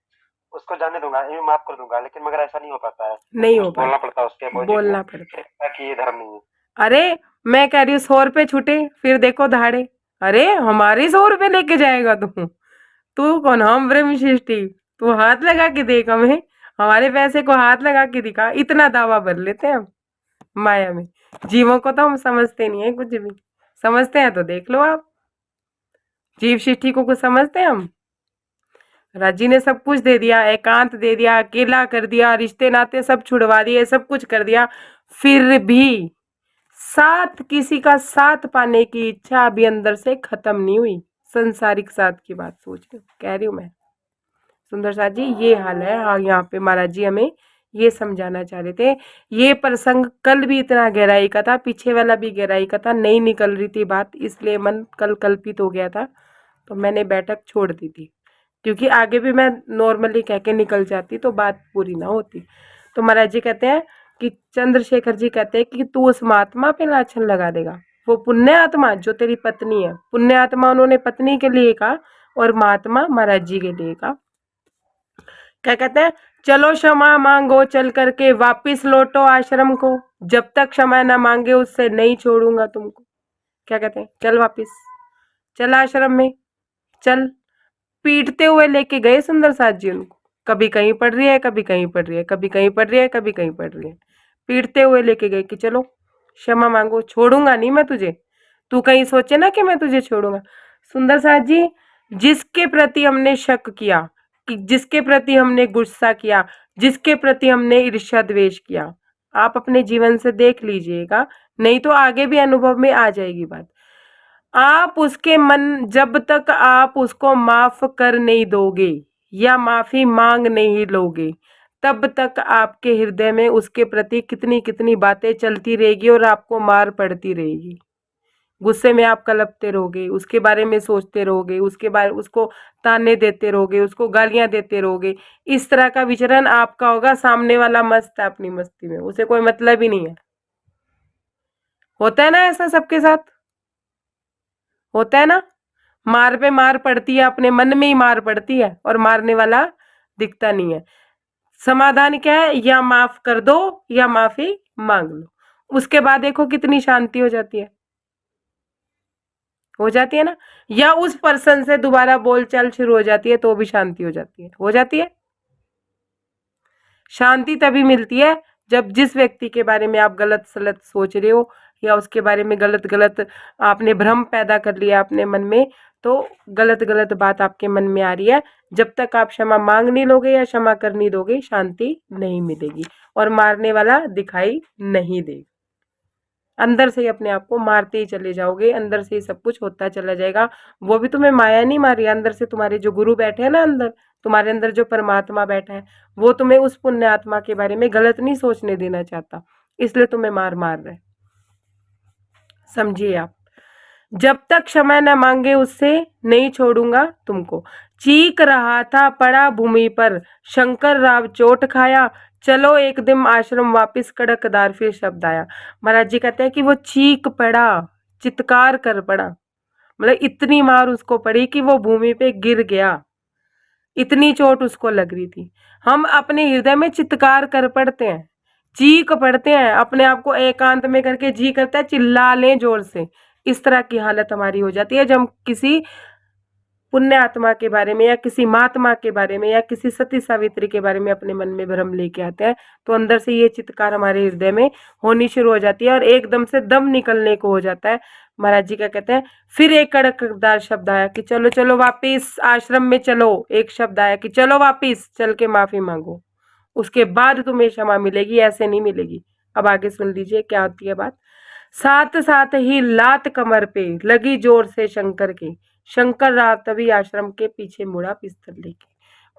उसको जाने दूंगा, ये माफ कर दूंगा, लेकिन मगर ऐसा नहीं हो पाता है। नहीं हो बोलना पाता, पड़ता है उसके अपोजिट बोलना में पड़ता है। कि ये धर्म नहीं है। अरे मैं कह रही हूँ 100 रुपए छूटे, फिर देखो दहाड़े, अरे हमारे 100 रुपए लेके जाएगा तू कौन, हम ब्रह्मशिष्टि, तू हाथ लगा के देख हमें, हमारे पैसे को हाथ लगा के दिखा। इतना दावा भर लेते हैं हम माया में। जीवों को तो हम समझते नहीं है कुछ भी, समझते हैं तो देख लो आप, जीव सृष्टि को कुछ समझते हैं हम? राजी ने सब कुछ दे दिया, एकांत दे दिया, अकेला कर दिया, रिश्ते नाते सब छुड़वा दिए, सब कुछ कर दिया, फिर भी साथ, किसी का साथ पाने की इच्छा अभी अंदर से खत्म नहीं हुई। संसारिक साथ की बात सोच रही हूँ, कह रही हूँ मैं। सुंदर साथ जी ये हाल है। हाँ, यहाँ पे महाराज जी हमें ये समझाना चाह रहे थे। ये प्रसंग कल भी इतना गहराई का था, पीछे वाला भी गहराई का था, नहीं निकल रही थी बात, इसलिए मन कल कल्पित हो गया था, तो मैंने बैठक छोड़ दी थी, क्योंकि आगे भी मैं नॉर्मली कह के निकल जाती तो बात पूरी ना होती। तो महाराज जी कहते हैं कि चंद्रशेखर जी कहते हैं कि तू उस महात्मा पे लाछन लगा देगा, वो पुण्य आत्मा जो तेरी पत्नी है, पुण्य आत्मा उन्होंने पत्नी के लिए कहा और महात्मा महाराज जी के लिए कहा। क्या कहते हैं, चलो क्षमा मांगो चल करके, वापिस लौटो आश्रम को, जब तक क्षमा ना मांगे उससे नहीं छोड़ूंगा तुमको। क्या कहते हैं, चल वापिस, चल आश्रम में चल। पीटते हुए लेके गए सुंदर साथ जी उनको, कभी कहीं पड़ रही है, कभी कहीं पड़ रही है, कभी कहीं पड़ रही है, कभी कहीं पड़ रही है, पीटते हुए लेके गए कि चलो क्षमा मांगो, छोड़ूंगा नहीं मैं तुझे, तू कहीं सोचे ना कि मैं तुझे छोड़ूंगा। सुंदर साथ जी, जिसके प्रति हमने शक किया, कि जिसके प्रति हमने गुस्सा किया, जिसके प्रति हमने ईर्ष्या द्वेष किया, आप अपने जीवन से देख लीजिएगा, नहीं तो आगे भी अनुभव में आ जाएगी बात। आप उसके मन, जब तक आप उसको माफ कर नहीं दोगे या माफी मांग नहीं लोगे, तब तक आपके हृदय में उसके प्रति कितनी कितनी बातें चलती रहेगी और आपको मार पड़ती रहेगी। गुस्से में आप कलपते रहोगे, उसके बारे में सोचते रहोगे, उसके बारे, उसको ताने देते रहोगे, उसको गालियां देते रहोगे। इस तरह का विचरण आपका होगा। सामने वाला मस्त है अपनी मस्ती में, उसे कोई मतलब ही नहीं है। होता है ना ऐसा, सबके साथ होता है ना, मार पे मार पड़ती है, अपने मन में ही मार पड़ती है और मारने वाला दिखता नहीं है। समाधान क्या है, या माफ कर दो या माफी मांग लो, उसके बाद देखो कितनी शांति हो जाती है, हो जाती है ना। या उस पर्सन से दोबारा बोलचाल शुरू हो जाती है तो भी शांति हो जाती है, हो जाती है। शांति तभी मिलती है जब जिस व्यक्ति के बारे में आप गलत सलत सोच रहे हो या उसके बारे में गलत गलत आपने भ्रम पैदा कर लिया अपने मन में, तो गलत गलत बात आपके मन में आ रही है, जब तक आप क्षमा मांग नहीं लोगे या क्षमा कर नहीं दोगे, शांति नहीं मिलेगी और मारने वाला दिखाई नहीं देगा। अंदर से ही अपने आप को मारते ही चले जाओगे, अंदर से ही सब कुछ होता चला जाएगा। वो भी तुम्हें माया नहीं मार रही है, अंदर से तुम्हारे जो गुरु बैठे हैं ना अंदर, तुम्हारे अंदर जो परमात्मा बैठा है, वो तुम्हें उस पुण्य आत्मा के बारे में गलत नहीं सोचने देना चाहता, इसलिए तुम्हें मार रहा है। समझिए आप। जब तक क्षमा न मांगे उससे नहीं छोड़ूंगा तुमको। चीख रहा था पड़ा भूमि पर, शंकर राव चोट खाया, चलो एक दिन आश्रम वापिस, कड़कदार फिर शब्द आया। महाराज जी कहते हैं कि वो चीख पड़ा, चित्कार कर पड़ा, मतलब इतनी मार उसको पड़ी कि वो भूमि पे गिर गया, इतनी चोट उसको लग रही थी। हम अपने हृदय में चित्कार कर पड़ते हैं, चीख पड़ते हैं, अपने आप को एकांत में करके जी करता है चिल्ला लें जोर से। इस तरह की हालत हमारी हो जाती है जब हम किसी पुण्य आत्मा के बारे में या किसी महात्मा के बारे में या किसी सती सावित्री के बारे में अपने मन में भ्रम लेके आते हैं, तो अंदर से ये चित्कार हमारे हृदय में होनी शुरू हो जाती है और एकदम से दम निकलने को हो जाता है। महाराज जी क्या कहते हैं, फिर एक कड़कदार शब्द आया कि चलो चलो वापिस आश्रम में चलो। एक शब्द आया कि चलो वापिस, चल के माफी मांगो, उसके बाद तुम्हें क्षमा मिलेगी, ऐसे नहीं मिलेगी। अब आगे सुन लीजिए क्या होती है बात। साथ साथ ही लात कमर पे लगी जोर से शंकर के। शंकर राव तभी आश्रम के पीछे मुड़ा पिस्तौल लेके।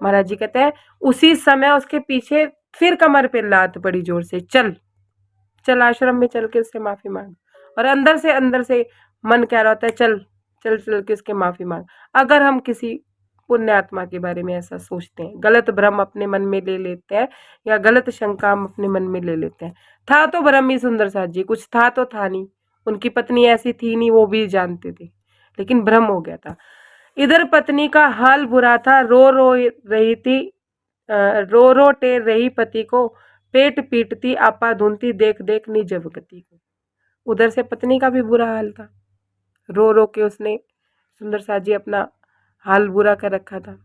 महाराज जी कहते हैं उसी समय उसके पीछे फिर कमर पे लात पड़ी जोर से, चल चल आश्रम में चल के उससे माफी मांग। और अंदर से मन कह रहा होता है चल चल चल के उसके माफी मांग। अगर हम किसी पुण्य आत्मा के बारे में ऐसा सोचते हैं, गलत भ्रम अपने मन में ले लेते हैं या गलत शंका हम अपने मन में ले लेते हैं। था तो भ्रम ही सुंदर साथ जी, कुछ था तो था नहीं, उनकी पत्नी ऐसी थी नहीं, वो भी जानते थे, लेकिन भ्रम हो गया था। इधर पत्नी का हाल बुरा था, रो टेर रही पति को, पेट पीटती आपा धुनती देख देख निज गति को। उधर से पत्नी का भी बुरा हाल था, रो रो के उसने सुंदर साथ जी अपना हाल बुरा कर रखा था।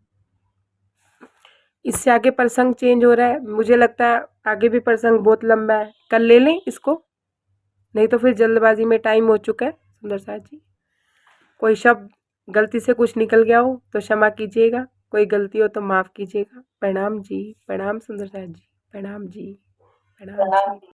इससे आगे प्रसंग चेंज हो रहा है, मुझे लगता है आगे भी प्रसंग बहुत लंबा है, कल ले लें इसको, नहीं तो फिर जल्दबाजी में टाइम हो चुका है। सुंदर साथ जी, कोई शब्द गलती से कुछ निकल गया हो तो क्षमा कीजिएगा, कोई गलती हो तो माफ कीजिएगा। प्रणाम जी, प्रणाम सुंदर साथ जी, प्रणाम जी, प्रणाम जी।